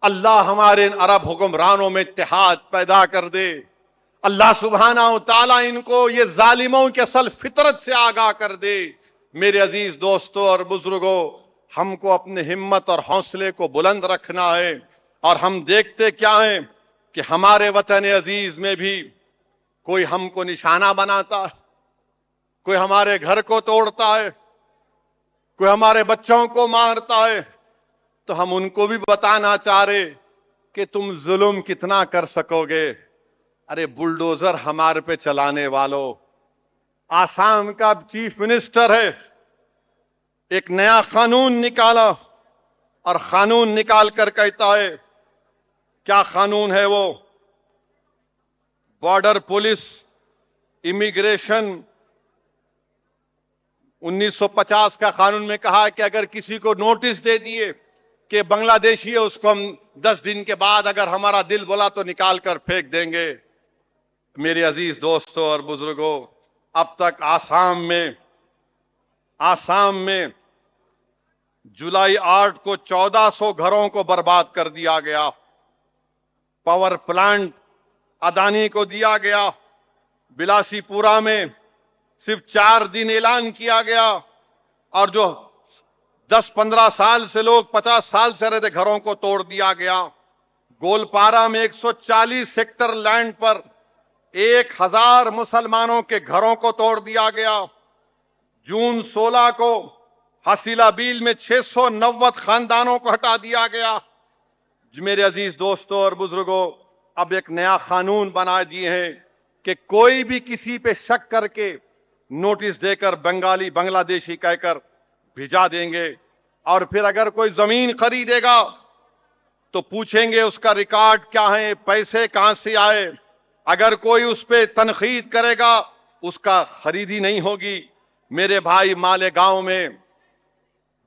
اللہ ہمارے ان عرب حکمرانوں میں اتحاد پیدا کر دے۔ اللہ سبحانہ و تعالیٰ ان کو یہ ظالموں کی اصل فطرت سے آگاہ کر دے۔ میرے عزیز دوستو اور بزرگوں، ہم کو اپنے ہمت اور حوصلے کو بلند رکھنا ہے، اور ہم دیکھتے کیا ہیں کہ ہمارے وطن عزیز میں بھی کوئی ہم کو نشانہ بناتا ہے، کوئی ہمارے گھر کو توڑتا ہے، کوئی ہمارے بچوں کو مارتا ہے، تو ہم ان کو بھی بتانا چاہ رہے کہ تم ظلم کتنا کر سکو گے۔ ارے بلڈوزر ہمارے پہ چلانے والوں، آسام کا چیف منسٹر ہے، ایک نیا قانون نکالا، اور قانون نکال کر کہتا ہے، کیا قانون ہے وہ؟ بارڈر پولیس امیگریشن 1950 کا قانون میں کہا کہ اگر کسی کو نوٹس دے دیے کہ بنگلہ دیشی ہے، اس کو ہم 10 دن کے بعد اگر ہمارا دل بولا تو نکال کر پھینک دیں گے۔ میرے عزیز دوستوں اور بزرگوں، اب تک آسام میں جولائی 8 کو 1400 گھروں کو برباد کر دیا گیا، پاور پلانٹ اڈانی کو دیا گیا، بلاسی پورا میں صرف 4 دن اعلان کیا گیا، اور جو 10-15 سال سے لوگ 50 سال سے رہتے گھروں کو توڑ دیا گیا۔ گولپارا میں 140 ہیکٹر لینڈ پر 1000 مسلمانوں کے گھروں کو توڑ دیا گیا۔ جون 16 کو حصیلہ بیل میں 690 خاندانوں کو ہٹا دیا گیا۔ میرے عزیز دوستوں اور بزرگوں، اب ایک نیا قانون بنا دیے ہیں کہ کوئی بھی کسی پہ شک کر کے نوٹس دے کر بنگلہ دیشی کہہ کر بھیجا دیں گے، اور پھر اگر کوئی زمین خریدے گا تو پوچھیں گے اس کا ریکارڈ کیا ہے، پیسے کہاں سے آئے۔ اگر کوئی اس پہ تنقید کرے گا، اس کا خریدی نہیں ہوگی۔ میرے بھائی، مالیگاؤں میں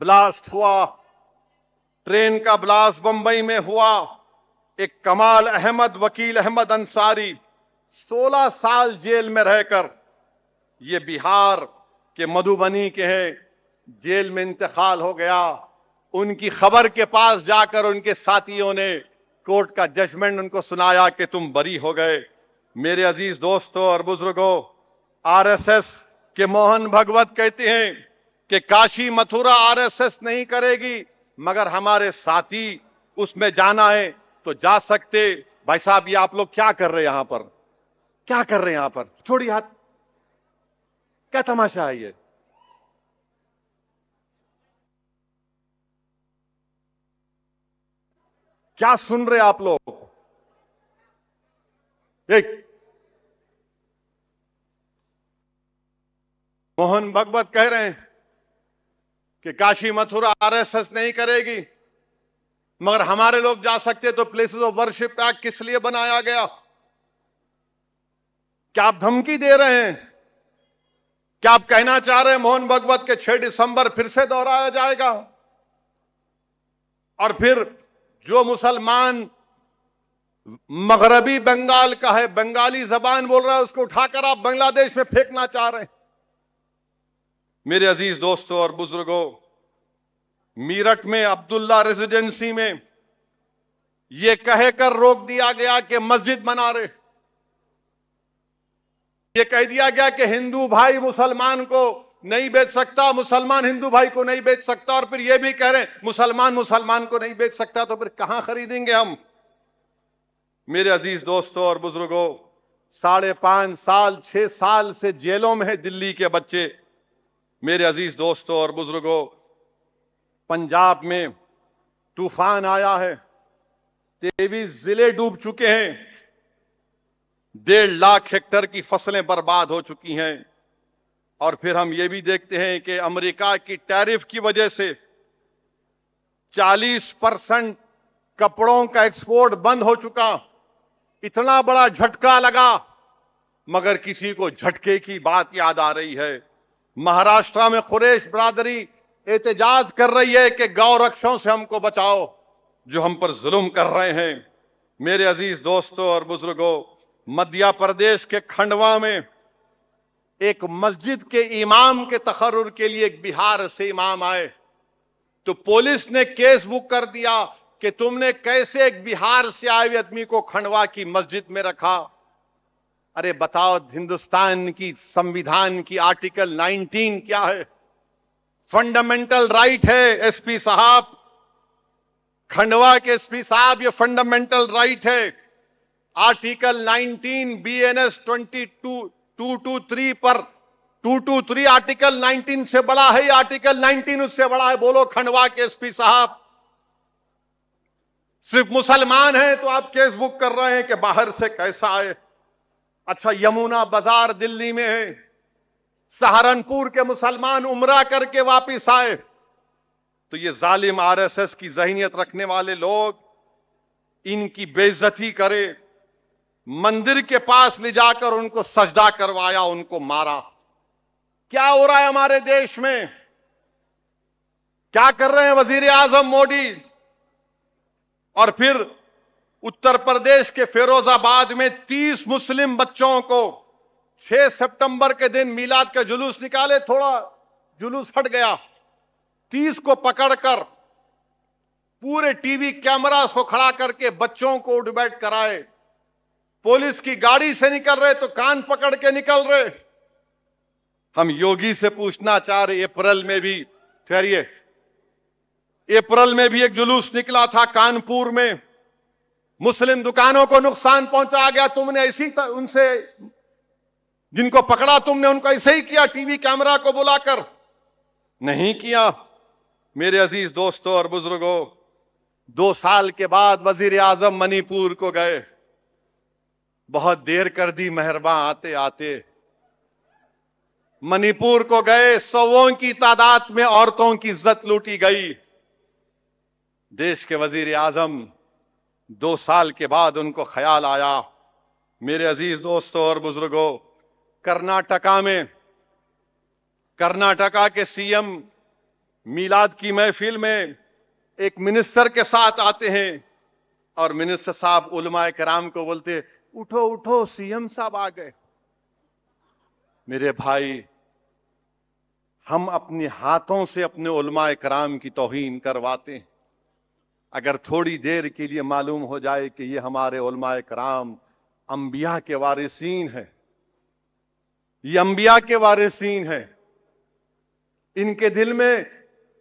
بلاسٹ ہوا، ٹرین کا بلاسٹ بمبئی میں ہوا، ایک کمال احمد، وکیل احمد انصاری 16 سال جیل میں رہ کر، یہ بہار کے مدھوبنی کے ہیں، جیل میں انتقال ہو گیا۔ ان کی خبر کے پاس جا کر ان کے ساتھیوں نے کورٹ کا ججمنٹ ان کو سنایا کہ تم بری ہو گئے۔ میرے عزیز دوستوں اور بزرگوں، RSS کے موہن بھگوت کہتے ہیں کہ کاشی متھرا RSS نہیں کرے گی، مگر ہمارے ساتھی اس میں جانا ہے تو جا سکتے۔ بھائی صاحب، یہ آپ لوگ کیا کر رہے ہیں یہاں پر؟ کیا کر رہے ہیں یہاں پر؟ چھوڑی ہاتھ، کیا تماشا ہے یہ؟ کیا سن رہے آپ لوگ؟ ایک موہن بھگوت کہہ رہے ہیں کہ کاشی متھرا RSS نہیں کرے گی، مگر ہمارے لوگ جا سکتے۔ تو پلیسز آف ورشپ ایکٹ کس لیے بنایا گیا؟ کیا آپ دھمکی دے رہے ہیں؟ کیا آپ کہنا چاہ رہے ہیں موہن بھگوت کے 6 دسمبر پھر سے دہرایا جائے گا؟ اور پھر جو مسلمان مغربی بنگال کا ہے، بنگالی زبان بول رہا ہے، اس کو اٹھا کر آپ بنگلہ دیش میں پھینکنا چاہ رہے ہیں۔ میرے عزیز دوستوں اور بزرگوں، میرٹھ میں عبداللہ ریزیڈنسی میں یہ کہہ کر روک دیا گیا کہ مسجد بنا رہے، یہ کہہ دیا گیا کہ ہندو بھائی مسلمان کو نہیں بیچ سکتا، مسلمان ہندو بھائی کو نہیں بیچ سکتا، اور پھر یہ بھی کہہ رہے ہیں مسلمان کو نہیں بیچ سکتا، تو پھر کہاں خریدیں گے ہم؟ میرے عزیز دوستوں اور بزرگوں، 5.5 سال 6 سال سے جیلوں میں ہیں دلی کے بچے۔ میرے عزیز دوستوں اور بزرگوں، پنجاب میں طوفان آیا ہے، 23 ضلع ڈوب چکے ہیں، 1.5 لاکھ ہیکٹر کی فصلیں برباد ہو چکی ہیں، اور پھر ہم یہ بھی دیکھتے ہیں کہ امریکہ کی ٹیرف کی وجہ سے 40% کپڑوں کا ایکسپورٹ بند ہو چکا. اتنا بڑا جھٹکا لگا مگر کسی کو جھٹکے کی بات یاد آ رہی ہے. مہاراشٹرا میں قریش برادری احتجاج کر رہی ہے کہ گو رکشوں سے ہم کو بچاؤ جو ہم پر ظلم کر رہے ہیں. میرے عزیز دوستوں اور بزرگوں، مدھیہ پردیش کے کھنڈوا میں ایک مسجد کے امام کے تقرر کے لیے ایک بہار سے امام آئے تو پولیس نے کیس بک کر دیا کہ تم نے کیسے ایک بہار سے آئے ہوئے آدمی کو کھنڈوا کی مسجد میں رکھا. ارے بتاؤ، ہندوستان کی سمویدھان کی آرٹیکل 19 کیا ہے؟ فنڈامنٹل رائٹ ہے. ایس پی صاحب، کھنڈوا کے ایس پی صاحب، یہ فنڈامنٹل رائٹ ہے. آرٹیکل 19 BNS 223 پر 223 آرٹیکل 19 سے بڑا ہے یا آرٹیکل 19 اس سے بڑا ہے؟ بولو کھنڈوا کے ایس پی صاحب. صرف مسلمان ہیں تو آپ کیس بک کر رہے ہیں کہ باہر سے کیسا آئے. اچھا، یمونا بازار دلی میں ہے، سہارنپور کے مسلمان عمرہ کر کے واپس آئے تو یہ ظالم RSS کی ذہنیت رکھنے والے لوگ ان کی بے عزتی کرے، مندر کے پاس لے جا کر ان کو سجدہ کروایا، ان کو مارا. کیا ہو رہا ہے ہمارے دیش میں؟ کیا کر رہے ہیں وزیر اعظم مودی؟ اور پھر اتر پردیش کے فیروز آباد میں 30 مسلم بچوں کو 6 سپٹمبر کے دن میلاد کا جلوس نکالے، تھوڑا جلوس ہٹ گیا، 30 کو پکڑ کر پورے ٹی وی کیمراز کو کھڑا کر کے بچوں کو اٹھ بیٹھ کرائے. پولیس کی گاڑی سے نکل رہے تو کان پکڑ کے نکل رہے. ہم یوگی سے پوچھنا چاہ رہے، اپریل میں بھی ٹھہریے، اپریل میں بھی ایک جلوس نکلا تھا کانپور میں، مسلم دکانوں کو نقصان پہنچا گیا، تم نے ایسی ان سے جن کو پکڑا تم نے ان کو ایسے ہی کیا ٹی وی کیمرہ کو بلا کر؟ نہیں کیا. میرے عزیز دوستوں اور بزرگوں، 2 سال کے بعد وزیر اعظم منی پور کو گئے. بہت دیر کر دی مہرباں آتے آتے. منی پور کو گئے، سووں کی تعداد میں عورتوں کی عزت لوٹی گئی. دیش کے وزیر اعظم 2 سال کے بعد ان کو خیال آیا. میرے عزیز دوستوں اور بزرگوں، کرناٹکا کے CM میلاد کی محفل میں ایک منسٹر کے ساتھ آتے ہیں اور منسٹر صاحب علماء کرام کو بولتے، اٹھو اٹھو CM صاحب آ گئے. میرے بھائی، ہم اپنے ہاتھوں سے اپنے علماء کرام کی توہین کرواتے ہیں. اگر تھوڑی دیر کے لیے معلوم ہو جائے کہ یہ ہمارے علماء کرام انبیاء کے وارثین ہیں، یہ انبیاء کے وارثین ہیں، ان کے دل میں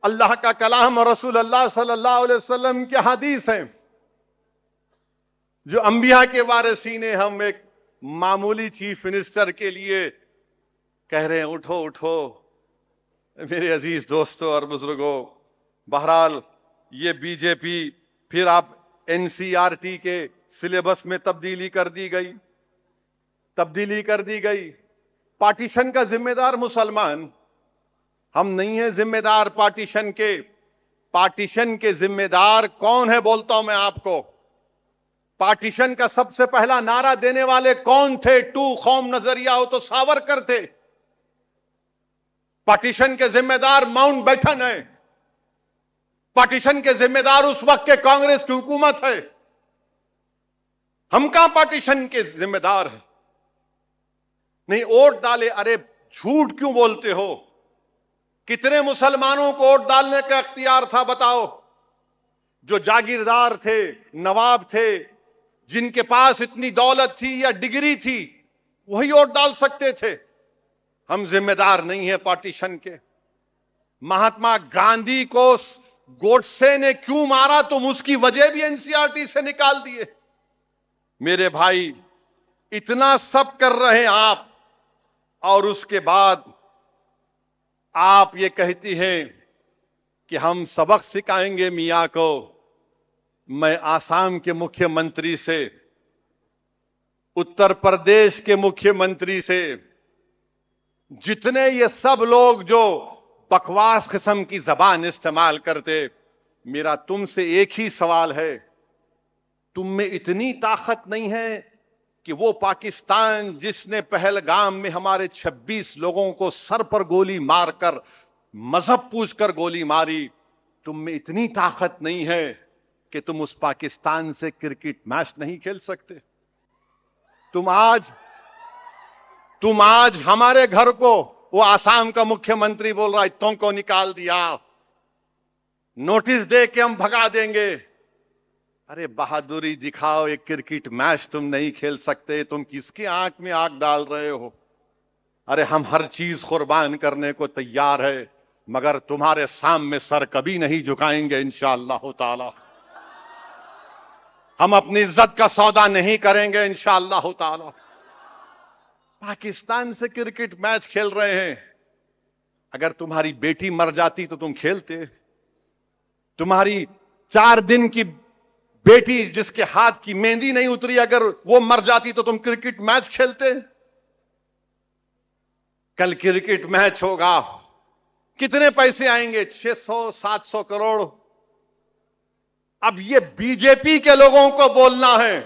اللہ کا کلام اور رسول اللہ صلی اللہ علیہ وسلم کے حدیث ہیں، جو انبیاء کے وارثین ہیں. ہم ایک معمولی چیف منسٹر کے لیے کہہ رہے ہیں اٹھو اٹھو. میرے عزیز دوستوں اور بزرگوں، بہرحال یہ BJP پھر آپ NCERT کے سلیبس میں تبدیلی کر دی گئی. پارٹیشن کا ذمہ دار مسلمان، ہم نہیں ہیں ذمہ دار پارٹیشن کے. پارٹیشن کے ذمہ دار کون ہے بولتا ہوں میں آپ کو. پارٹیشن کا سب سے پہلا نعرہ دینے والے کون تھے؟ 2 قوم نظریہ ہو تو ساورکر تھے. پارٹیشن کے ذمہ دار ماؤنٹ بیٹن ہے. پارٹیشن کے ذمہ دار اس وقت کے کانگریس کی حکومت ہے. ہم کہاں پارٹیشن کے ذمہ دار ہیں؟ نہیں ووٹ ڈالے. ارے جھوٹ کیوں بولتے ہو؟ کتنے مسلمانوں کو ووٹ ڈالنے کا اختیار تھا بتاؤ؟ جو جاگیردار تھے، نواب تھے، جن کے پاس اتنی دولت تھی یا ڈگری تھی، وہی ووٹ ڈال سکتے تھے. ہم ذمہ دار نہیں ہیں پارٹیشن کے. مہاتما گاندھی کو گوڈسے نے کیوں مارا تم اس کی وجہ بھی NCERT سے نکال دیے. میرے بھائی، اتنا سب کر رہے ہیں آپ اور اس کے بعد آپ یہ کہتی ہیں کہ ہم سبق سکھائیں گے میاں کو. میں آسام کے مکھیہ منتری سے، اتر پردیش کے مکھیہ منتری سے، جتنے یہ سب لوگ جو بکواس قسم کی زبان استعمال کرتے، میرا تم سے ایک ہی سوال ہے، تم میں اتنی طاقت نہیں ہے کہ وہ پاکستان جس نے پہلگام میں ہمارے 26 لوگوں کو سر پر گولی مار کر مذہب پوچھ کر گولی ماری، تم میں اتنی طاقت نہیں ہے کہ تم اس پاکستان سے کرکٹ میچ نہیں کھیل سکتے؟ تم آج ہمارے گھر کو، وہ آسام کا مکھیہ منتری بول رہا ہے تم کو نکال دیا، نوٹس دے کے ہم بھگا دیں گے۔ ارے بہادری دکھاؤ، ایک کرکٹ میچ تم نہیں کھیل سکتے، تم کس کی آنکھ میں آنکھ ڈال رہے ہو؟ ارے ہم ہر چیز قربان کرنے کو تیار ہے، مگر تمہارے سامنے سر کبھی نہیں جھکائیں گے انشاءاللہ تعالی۔ ہم اپنی عزت کا سودا نہیں کریں گے انشاءاللہ تعالی۔ پاکستان سے کرکٹ میچ کھیل رہے ہیں، اگر تمہاری بیٹی مر جاتی تو تم کھیلتے؟ تمہاری 4 دن کی بیٹی جس کے ہاتھ کی مہندی نہیں اتری اگر وہ مر جاتی تو تم کرکٹ میچ کھیلتے؟ کل کرکٹ میچ ہوگا، کتنے پیسے آئیں گے؟ 600-700 کروڑ۔ اب یہ بی جے پی کے لوگوں کو بولنا ہے،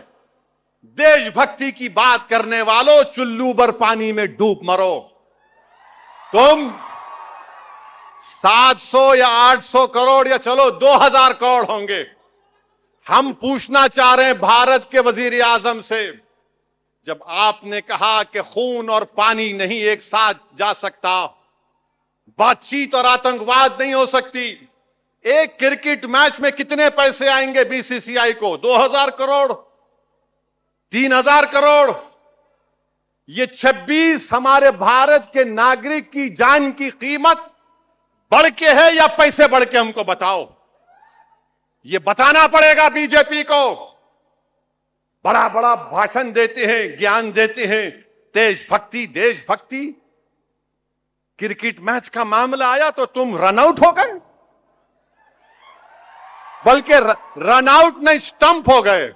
دیش بھکتی کی بات کرنے والوں، چلو بھر پانی میں ڈوب مرو۔ تم 700 یا 800 کروڑ یا چلو 2000 کروڑ ہوں گے، ہم پوچھنا چاہ رہے ہیں بھارت کے وزیر اعظم سے، جب آپ نے کہا کہ خون اور پانی نہیں ایک ساتھ جا سکتا، بات چیت اور آتنکواد نہیں ہو سکتی، ایک کرکٹ میچ میں کتنے پیسے آئیں گے بی سی سی آئی کو؟ 2000 کروڑ، 3000 کروڑ۔ یہ 26 ہمارے بھارت کے ناگرک کی جان کی قیمت بڑھ کے ہے یا پیسے بڑھ کے؟ ہم کو بتاؤ، یہ بتانا پڑے گا بی جے پی کو۔ بڑا بڑا بھاشن دیتے ہیں، گیان دیتے ہیں، دیش بھکتی، کرکٹ میچ کا معاملہ آیا تو تم رن آؤٹ ہو گئے، بلکہ رن آؤٹ نہیں سٹمپ ہو گئے۔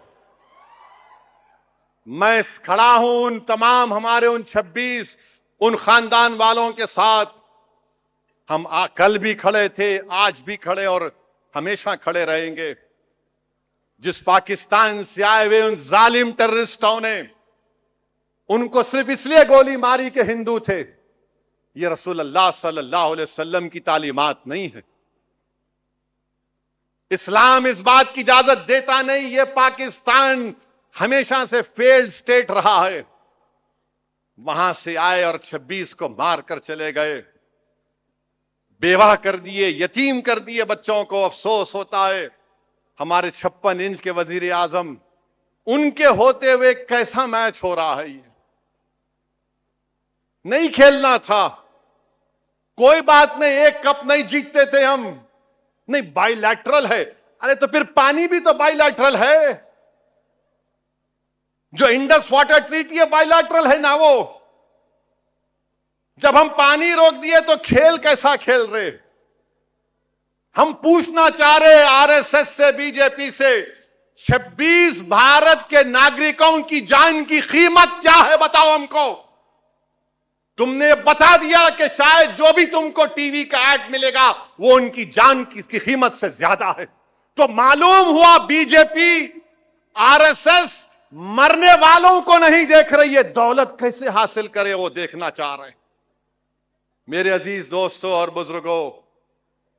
میں کھڑا ہوں ان تمام ہمارے ان 26 ان خاندان والوں کے ساتھ، ہم کل بھی کھڑے تھے، آج بھی کھڑے اور ہمیشہ کھڑے رہیں گے۔ جس پاکستان سے آئے ہوئے ان ظالم ٹیررسٹوں نے ان کو صرف اس لیے گولی ماری کہ ہندو تھے، یہ رسول اللہ صلی اللہ علیہ وسلم کی تعلیمات نہیں ہے۔ اسلام اس بات کی اجازت دیتا نہیں، یہ پاکستان ہمیشہ سے فیلڈ سٹیٹ رہا ہے۔ وہاں سے آئے اور 26 کو مار کر چلے گئے، بیوہ کر دیے، یتیم کر دیے بچوں کو۔ افسوس ہوتا ہے ہمارے 56 انچ کے وزیر اعظم، ان کے ہوتے ہوئے کیسا میچ ہو رہا ہے؟ یہ نہیں کھیلنا تھا، کوئی بات نہیں، ایک کپ نہیں جیتتے تھے ہم، نہیں بائی لیٹرل ہے۔ ارے تو پھر پانی بھی تو بائی لیٹرل ہے، جو انڈس واٹر ٹریٹی ہے بائی لیٹرل ہے نا وہ۔ جب ہم پانی روک دیے تو کھیل کیسا کھیل رہے؟ ہم پوچھنا چاہ رہے آر ایس ایس سے، بی جے پی سے، 26 بھارت کے ناگرکوں کی جان کی قیمت کیا ہے؟ بتاؤ ہم کو۔ تم نے بتا دیا کہ شاید جو بھی تم کو ٹی وی کا ایڈ ملے گا وہ ان کی جان کی قیمت سے زیادہ ہے، تو معلوم ہوا بی جے پی، آر ایس ایس مرنے والوں کو نہیں دیکھ رہی ہے، دولت کیسے حاصل کرے وہ دیکھنا چاہ رہے ہیں۔ میرے عزیز دوستوں اور بزرگوں،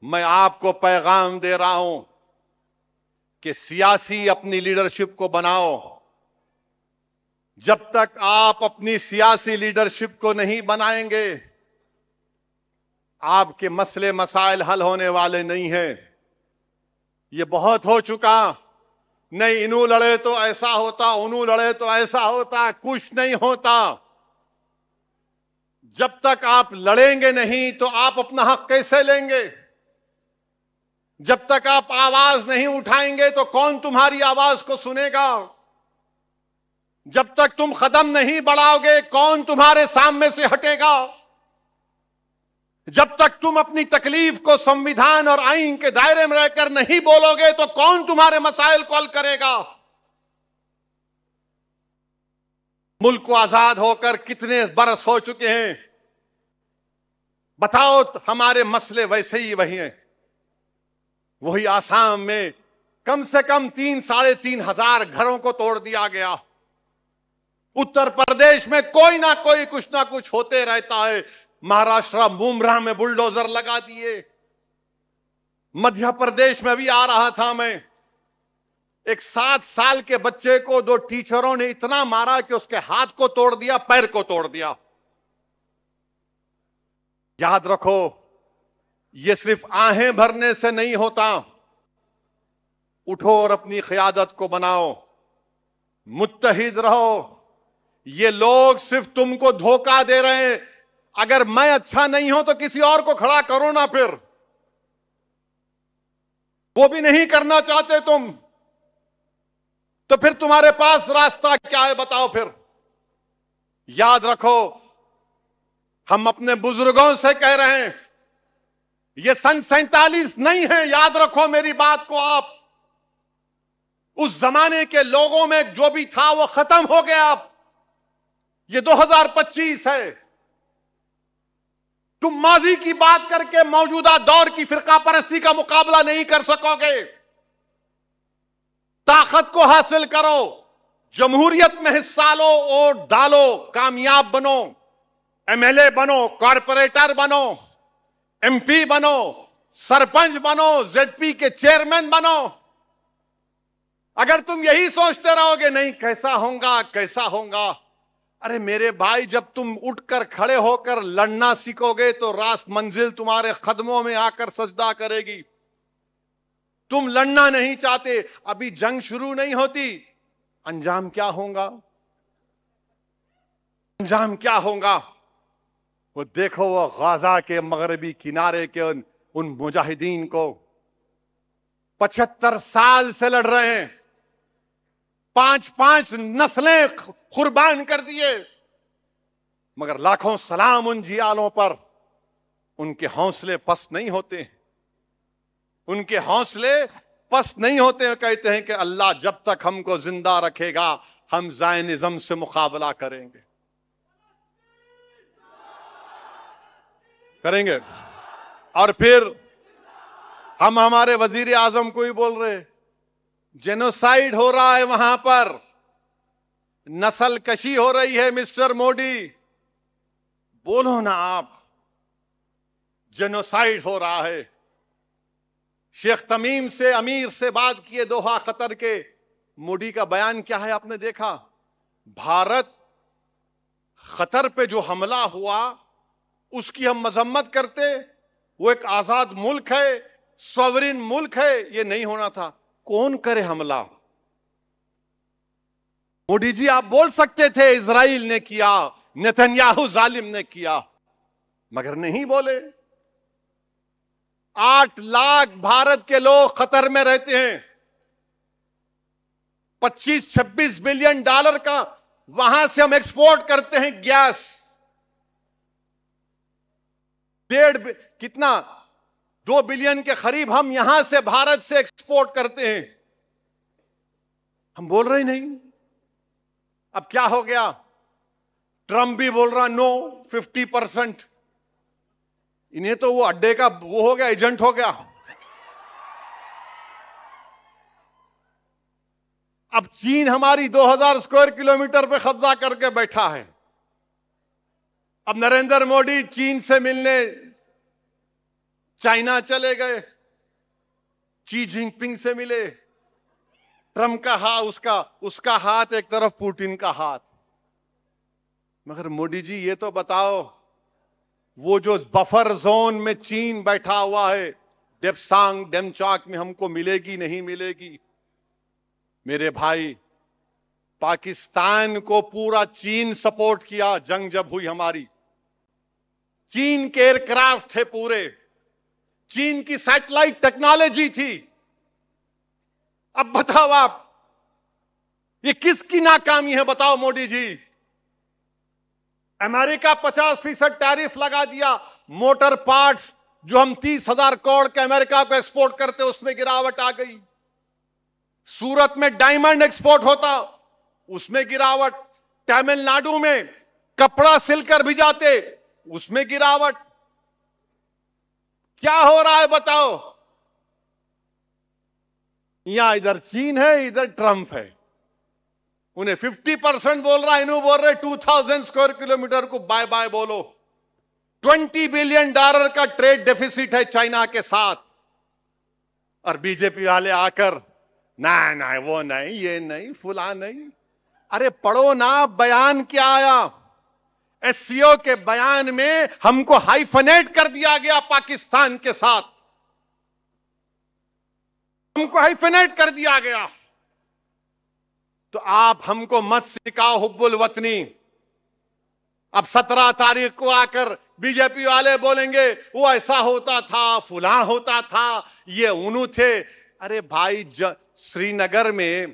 میں آپ کو پیغام دے رہا ہوں کہ سیاسی اپنی لیڈرشپ کو بناؤ۔ جب تک آپ اپنی سیاسی لیڈرشپ کو نہیں بنائیں گے، آپ کے مسئلے مسائل حل ہونے والے نہیں ہیں۔ یہ بہت ہو چکا، نہیں انہوں لڑے تو ایسا ہوتا، انہوں لڑے تو ایسا ہوتا، کچھ نہیں ہوتا۔ جب تک آپ لڑیں گے نہیں تو آپ اپنا حق کیسے لیں گے؟ جب تک آپ آواز نہیں اٹھائیں گے تو کون تمہاری آواز کو سنے گا؟ جب تک تم قدم نہیں بڑھاؤ گے کون تمہارے سامنے سے ہٹے گا؟ جب تک تم اپنی تکلیف کو سنویدھان اور آئین کے دائرے میں رہ کر نہیں بولو گے تو کون تمہارے مسائل کو حل کرے گا؟ ملک کو آزاد ہو کر کتنے برس ہو چکے ہیں، بتاؤ ہمارے مسئلے ویسے ہی وہی ہیں. وہی آسام میں کم سے کم 3,500 گھروں کو توڑ دیا گیا. اتر پردیش میں کوئی نہ کوئی کچھ نہ کچھ ہوتے رہتا ہے. مہاراشٹر بومراہ میں بلڈوزر لگا دیے. مدھیہ پردیش میں بھی آ رہا تھا میں, ایک 7 سال کے بچے کو 2 ٹیچروں نے اتنا مارا کہ اس کے ہاتھ کو توڑ دیا, پیر کو توڑ دیا. یاد رکھو, یہ صرف آہیں بھرنے سے نہیں ہوتا. اٹھو اور اپنی قیادت کو بناؤ, متحد رہو. یہ لوگ صرف تم کو دھوکہ دے رہے ہیں. اگر میں اچھا نہیں ہوں تو کسی اور کو کھڑا کرو نا. پھر وہ بھی نہیں کرنا چاہتے تم, تو پھر تمہارے پاس راستہ کیا ہے بتاؤ پھر. یاد رکھو, ہم اپنے بزرگوں سے کہہ رہے ہیں, یہ سن 47 نہیں ہے. یاد رکھو میری بات کو آپ. اس زمانے کے لوگوں میں جو بھی تھا وہ ختم ہو گیا. اب یہ 2025 ہے. تم ماضی کی بات کر کے موجودہ دور کی فرقہ پرستی کا مقابلہ نہیں کر سکو گے. طاقت کو حاصل کرو, جمہوریت میں حصہ لو, ووٹ ڈالو, کامیاب بنو, ایم ایل اے بنو, کارپوریٹر بنو, ایم پی بنو, سرپنچ بنو, زیڈ پی کے چیئرمین بنو. اگر تم یہی سوچتے رہو گے نہیں کیسا ہوگا کیسا ہوگا, ارے میرے بھائی, جب تم اٹھ کر کھڑے ہو کر لڑنا سیکھو گے تو راست منزل تمہارے قدموں میں آ کر سجدہ کرے گی. تم لڑنا نہیں چاہتے, ابھی جنگ شروع نہیں ہوتی, انجام کیا ہوگا, انجام کیا ہوگا. وہ دیکھو, وہ غزہ کے مغربی کنارے کے ان مجاہدین کو 75 سال سے لڑ رہے ہیں, 5 نسلیں قربان کر دیے, مگر لاکھوں سلام ان جیالوں پر. ان کے حوصلے پست نہیں ہوتے, ان کے حوصلے پست نہیں ہوتے. کہتے ہیں کہ اللہ جب تک ہم کو زندہ رکھے گا ہم زائنزم سے مقابلہ کریں گے. اور پھر ہم ہمارے وزیر اعظم کو ہی بول رہے, جینوسائیڈ ہو رہا ہے وہاں پر, نسل کشی ہو رہی ہے. مسٹر موڈی بولو نا آپ, جینوسائیڈ ہو رہا ہے. شیخ تمیم سے, امیر سے بات کیے دوحہ قطر کے. موڈی کا بیان کیا ہے آپ نے دیکھا. بھارت قطر پہ جو حملہ ہوا اس کی ہم مذمت کرتے, وہ ایک آزاد ملک ہے, سوورن ملک ہے, یہ نہیں ہونا تھا. کون کرے حملہ؟ موڈی جی آپ بول سکتے تھے اسرائیل نے کیا, نیتنیاہو ظالم نے کیا, مگر نہیں بولے. 8 لاکھ بھارت کے لوگ قطر میں رہتے ہیں. 25-26 بلین ڈالر کا وہاں سے ہم ایکسپورٹ کرتے ہیں گیس. کتنا 2 بلین کے قریب ہم یہاں سے بھارت سے ایکسپورٹ کرتے ہیں. ہم بول رہے نہیں. اب کیا ہو گیا؟ ٹرمپ بھی بول رہا نو 50%. انہیں تو وہ اڈے کا وہ ہو گیا, ایجنٹ ہو گیا. اب چین ہماری 2000 اسکوائر کلومیٹر پہ قبضہ کر کے بیٹھا ہے. اب نریندر موڈی چین سے ملنے چائنا چلے گئے, شی جن پنگ سے ملے. ٹرمپ کا ہاتھ, اس کا ہاتھ ایک طرف, پوٹن کا ہاتھ. مگر موڈی جی یہ تو بتاؤ, وہ جو بفر زون میں چین بیٹھا ہوا ہے, ڈیپسانگ ڈیمچاک میں, ہم کو ملے گی نہیں ملے گی؟ میرے بھائی, پاکستان کو پورا چین سپورٹ کیا جنگ جب ہوئی ہماری. چین کے ایئر کرافٹ تھے پورے, چین کی سیٹلائٹ ٹیکنالوجی تھی. اب بتاؤ آپ, یہ کس کی ناکامی ہے بتاؤ موڈی جی؟ امریکہ 50% ٹیرف لگا دیا. موٹر پارٹس جو ہم 30,000 کروڑ کے امریکہ کو ایکسپورٹ کرتے اس میں گراوٹ آ گئی. سورت میں ڈائمنڈ ایکسپورٹ ہوتا, اس میں گراوٹ. تمل ناڈو میں کپڑا سل کر بھجاتے, اس میں گراوٹ. کیا ہو رہا ہے بتاؤ؟ یہاں ادھر چین ہے، ادھر ٹرمپ ہے. انہیں 50% بول رہا ہے، انہوں بول رہے 2000 اسکوائر کلومیٹر کو بائے بائے بولو. $20 بلین کا ٹریڈ ڈیفیسٹ ہے چائنا کے ساتھ. اور بی جے پی والے آ کر نہیں وہ نہیں، یہ نہیں، فلاں نہیں. ارے پڑھو نا بیان کیا آیا. ایس سی او کے بیان میں ہم کو ہائیفنیٹ کر دیا گیا پاکستان کے ساتھ. ہم کو ہائیفنیٹ کر دیا گیا. تو آپ ہم کو مت سکھاؤ حب الوطنی. اب 17 تاریخ کو آ کر بی جے پی والے بولیں گے وہ ایسا ہوتا تھا، فلاں ہوتا تھا، یہ انہوں تھے. ارے بھائی سری نگر میں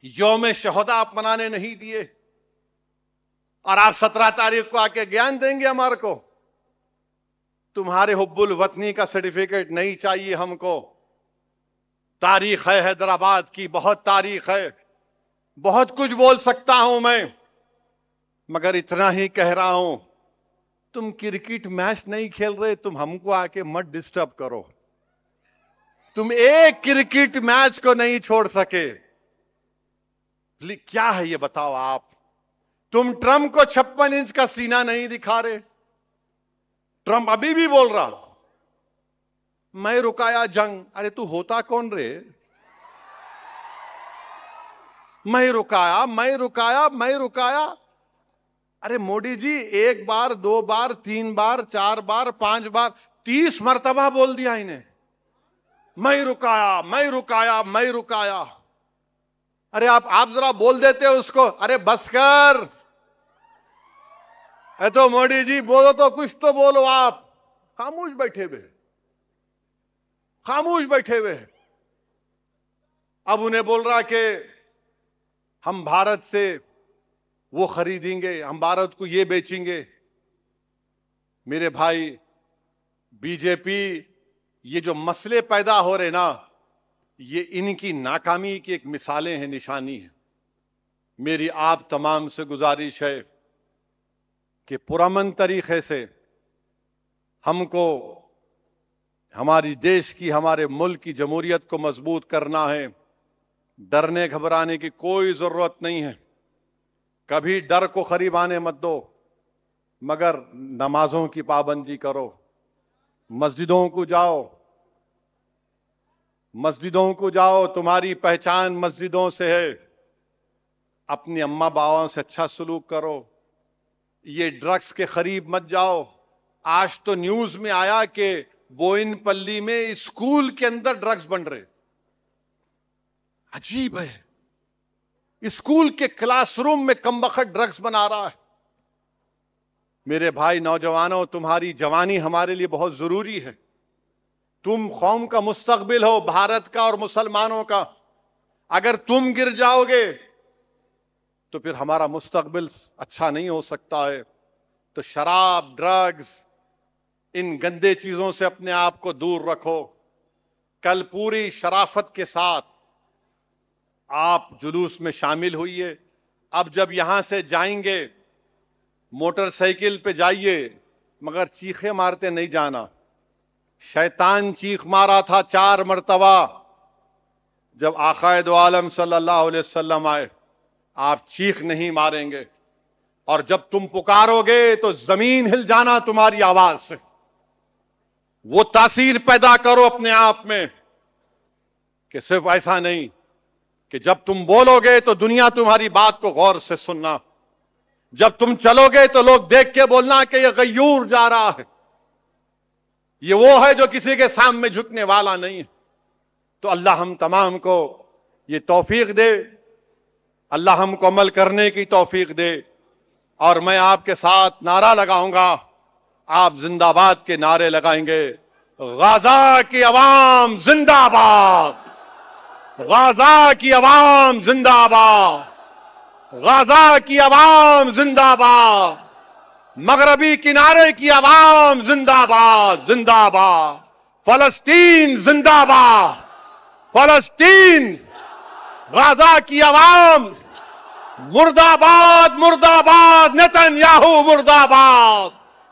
یوم شہداء آپ منانے نہیں دیے، اور آپ 17 تاریخ کو آ کے گیان دیں گے ہمارے کو. تمہارے حب الوطنی کا سرٹیفکیٹ نہیں چاہیے ہم کو. تاریخ ہے حیدرآباد کی، بہت تاریخ ہے، بہت کچھ بول سکتا ہوں میں، مگر اتنا ہی کہہ رہا ہوں، تم کرکٹ میچ نہیں کھیل رہے، تم ہم کو آ کے مت ڈسٹرب کرو. تم ایک کرکٹ میچ کو نہیں چھوڑ سکے. کیا ہے یہ بتاؤ آپ؟ تم ٹرمپ کو 56 انچ کا سینہ نہیں دکھا رہے. ٹرمپ ابھی بھی بول رہا میں رکایا جنگ. ارے تو ہوتا کون رے؟ میں رکایا. ارے موڈی جی 1 بار 2 بار 3 بار 4 بار 5 بار 30 مرتبہ بول دیا انہیں میں رکایا. ارے آپ ذرا بول دیتے اس کو، ارے بس کر. اے تو موڈی جی بولو تو کچھ تو بولو. آپ خاموش بیٹھے ہوئے. اب انہیں بول رہا کہ ہم بھارت سے وہ خریدیں گے، ہم بھارت کو یہ بیچیں گے. میرے بھائی بی جے پی یہ جو مسئلے پیدا ہو رہے نا، یہ ان کی ناکامی کی ایک مثالیں ہیں، نشانی ہے. میری آپ تمام سے گزارش ہے کہ پرامن طریقے سے ہم کو ہماری دیش کی، ہمارے ملک کی جمہوریت کو مضبوط کرنا ہے. ڈرنے گھبرانے کی کوئی ضرورت نہیں ہے. کبھی ڈر کو قریب آنے مت دو، مگر نمازوں کی پابندی کرو. مسجدوں کو جاؤ. تمہاری پہچان مسجدوں سے ہے. اپنی اماں باواں سے اچھا سلوک کرو. یہ ڈرگز کے قریب مت جاؤ. آج تو نیوز میں آیا کہ بوئن پلی میں اسکول کے اندر ڈرگز بن رہے. عجیب ہے، اسکول کے کلاس روم میں کم وقت ڈرگز بنا رہا ہے. میرے بھائی نوجوانوں، تمہاری جوانی ہمارے لیے بہت ضروری ہے. تم قوم کا مستقبل ہو، بھارت کا اور مسلمانوں کا. اگر تم گر جاؤ گے تو پھر ہمارا مستقبل اچھا نہیں ہو سکتا ہے. تو شراب، ڈرگز، ان گندے چیزوں سے اپنے آپ کو دور رکھو. کل پوری شرافت کے ساتھ آپ جلوس میں شامل ہوئیے. اب جب یہاں سے جائیں گے موٹر سائیکل پہ جائیے، مگر چیخے مارتے نہیں جانا. شیطان چیخ مارا تھا 4 مرتبہ جب آقائد عالم صلی اللہ علیہ وسلم آئے. آپ چیخ نہیں ماریں گے، اور جب تم پکارو گے تو زمین ہل جانا تمہاری آواز سے. وہ تاثیر پیدا کرو اپنے آپ میں کہ صرف ایسا نہیں کہ جب تم بولو گے تو دنیا تمہاری بات کو غور سے سننا. جب تم چلو گے تو لوگ دیکھ کے بولنا کہ یہ غیور جا رہا ہے، یہ وہ ہے جو کسی کے سامنے جھکنے والا نہیں ہے. تو اللہ ہم تمام کو یہ توفیق دے، اللہ ہم کو عمل کرنے کی توفیق دے. اور میں آپ کے ساتھ نعرہ لگاؤں گا، آپ زندہ باد کے نعرے لگائیں گے. غازہ کی عوام زندہ باد، غازہ کی عوام زندہ باد، غازہ کی عوام زندہ باد، مغربی کنارے کی عوام زندہ باد، زندہ باد. فلسطین زندہ باد، فلسطین، غازہ کی عوام مرد آباد، مرد آباد، نتن یاہو مرد آباد،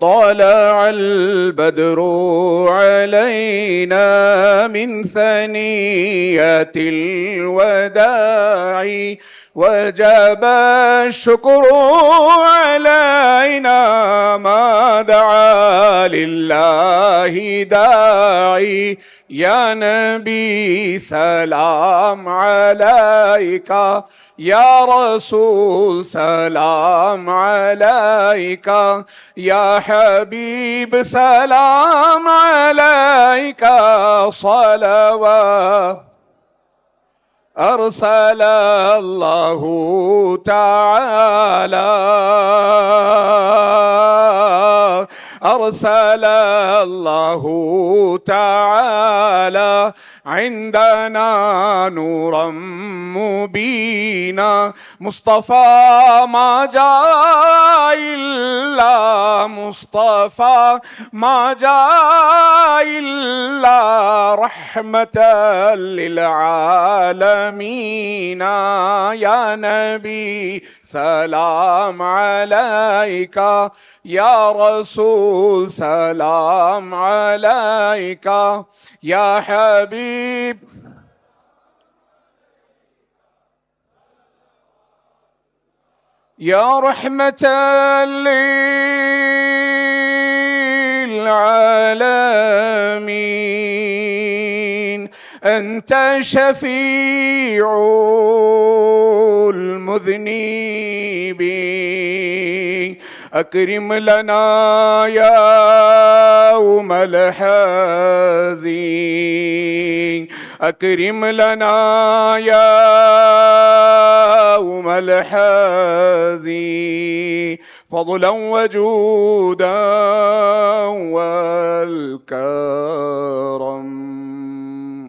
طلع البدر علينا من ثنية الوداع وجب الشكر علينا ما دعا لله داعي يا نبي سلام عليك يا رسول سلام عليك يا حبيب سلام عليك صلوات أرسل الله تعالى أرسل الله تعالى عندنا نورا مبينا مصطفى ما جاء إلا مصطفى ما جاء إلا رحمة للعالمين يا نبي سلام عليك يا رسول سلام عليك يا حبيب يا رحمة للعالمين أنت شفيع المذنبين أكرم لنا يوم الحزين أكرم لنا يوم الحزين فضلا وجودا والكرم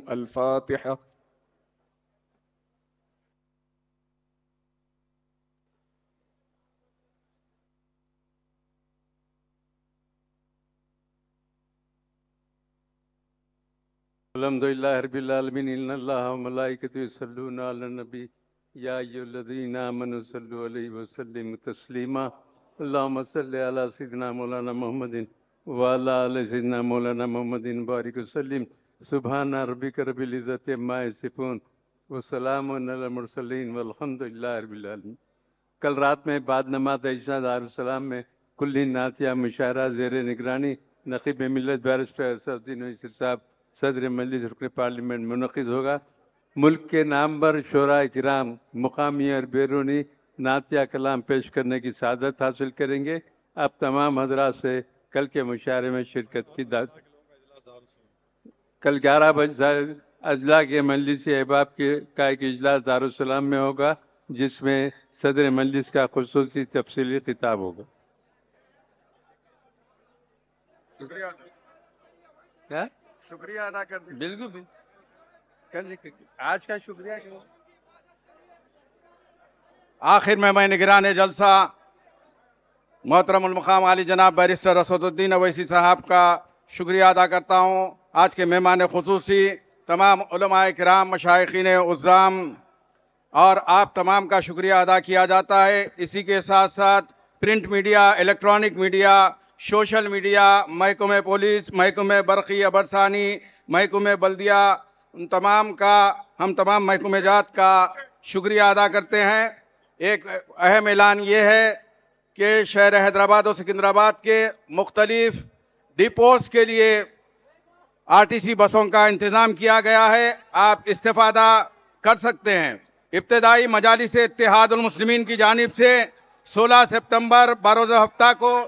الفاتحة الحمدللہ رب العالمین ان اللہ و ملائکتہ یصلون علی النبی یا ایھا الذین آمنوا صلوا علیہ وسلموا تسلیما اللہم صلی علی سیدنا مولانا محمد وعلی آل سیدنا مولانا محمد بارک وسلم سبحان ربک رب العزۃ عما یصفون وسلام علی المرسلین والحمدللہ رب العالمین۔ کل رات میں بعد نماز عشاء دارالسلام میں کلی نعتیہ مشاعرہ زیر نگرانی نقیب ملت بیرسٹر اسد الدین اویسی صاحب صدر مجلس رکن پارلیمنٹ منعقد ہوگا۔ ملک کے نامور شعراء کرام مقامی اور بیرونی نعتیہ کلام پیش کرنے کی سعادت حاصل کریں گے۔ آپ تمام حضرات سے کل کے مشاعرے میں شرکت کی دعوت۔ کل 11 بجے اجلاء کے مجلس احباب کا ایک اجلاس دارالسلام میں ہوگا، جس میں صدر مجلس کا خصوصی تفصیلی خطاب ہوگا۔ کیا؟ شکریہ ادا کر دیں۔ بالکل آج کا شکریہ۔ آخر میں نگران جلسہ محترم المقام عالی جناب بیرسٹر اسد الدین اویسی صاحب کا شکریہ ادا کرتا ہوں۔ آج کے مہمان خصوصی تمام علماء کرام، مشائخین عظام اور آپ تمام کا شکریہ ادا کیا جاتا ہے۔ اسی کے ساتھ ساتھ print media, electronic media, social media, محکمہ پولیس، محکمہ برقی ابرسانی، محکمہ بلدیہ، ان تمام کا، ہم تمام محکمہ جات کا شکریہ ادا کرتے ہیں۔ ایک اہم اعلان یہ ہے کہ شہر حیدرآباد اور سکندرآباد کے مختلف ڈپوز کے لیے RTC بسوں کا انتظام کیا گیا ہے، آپ استفادہ کر سکتے ہیں۔ ابتدائی مجالس اتحاد المسلمین کی جانب سے 16 سپتمبر بروز ہفتہ کو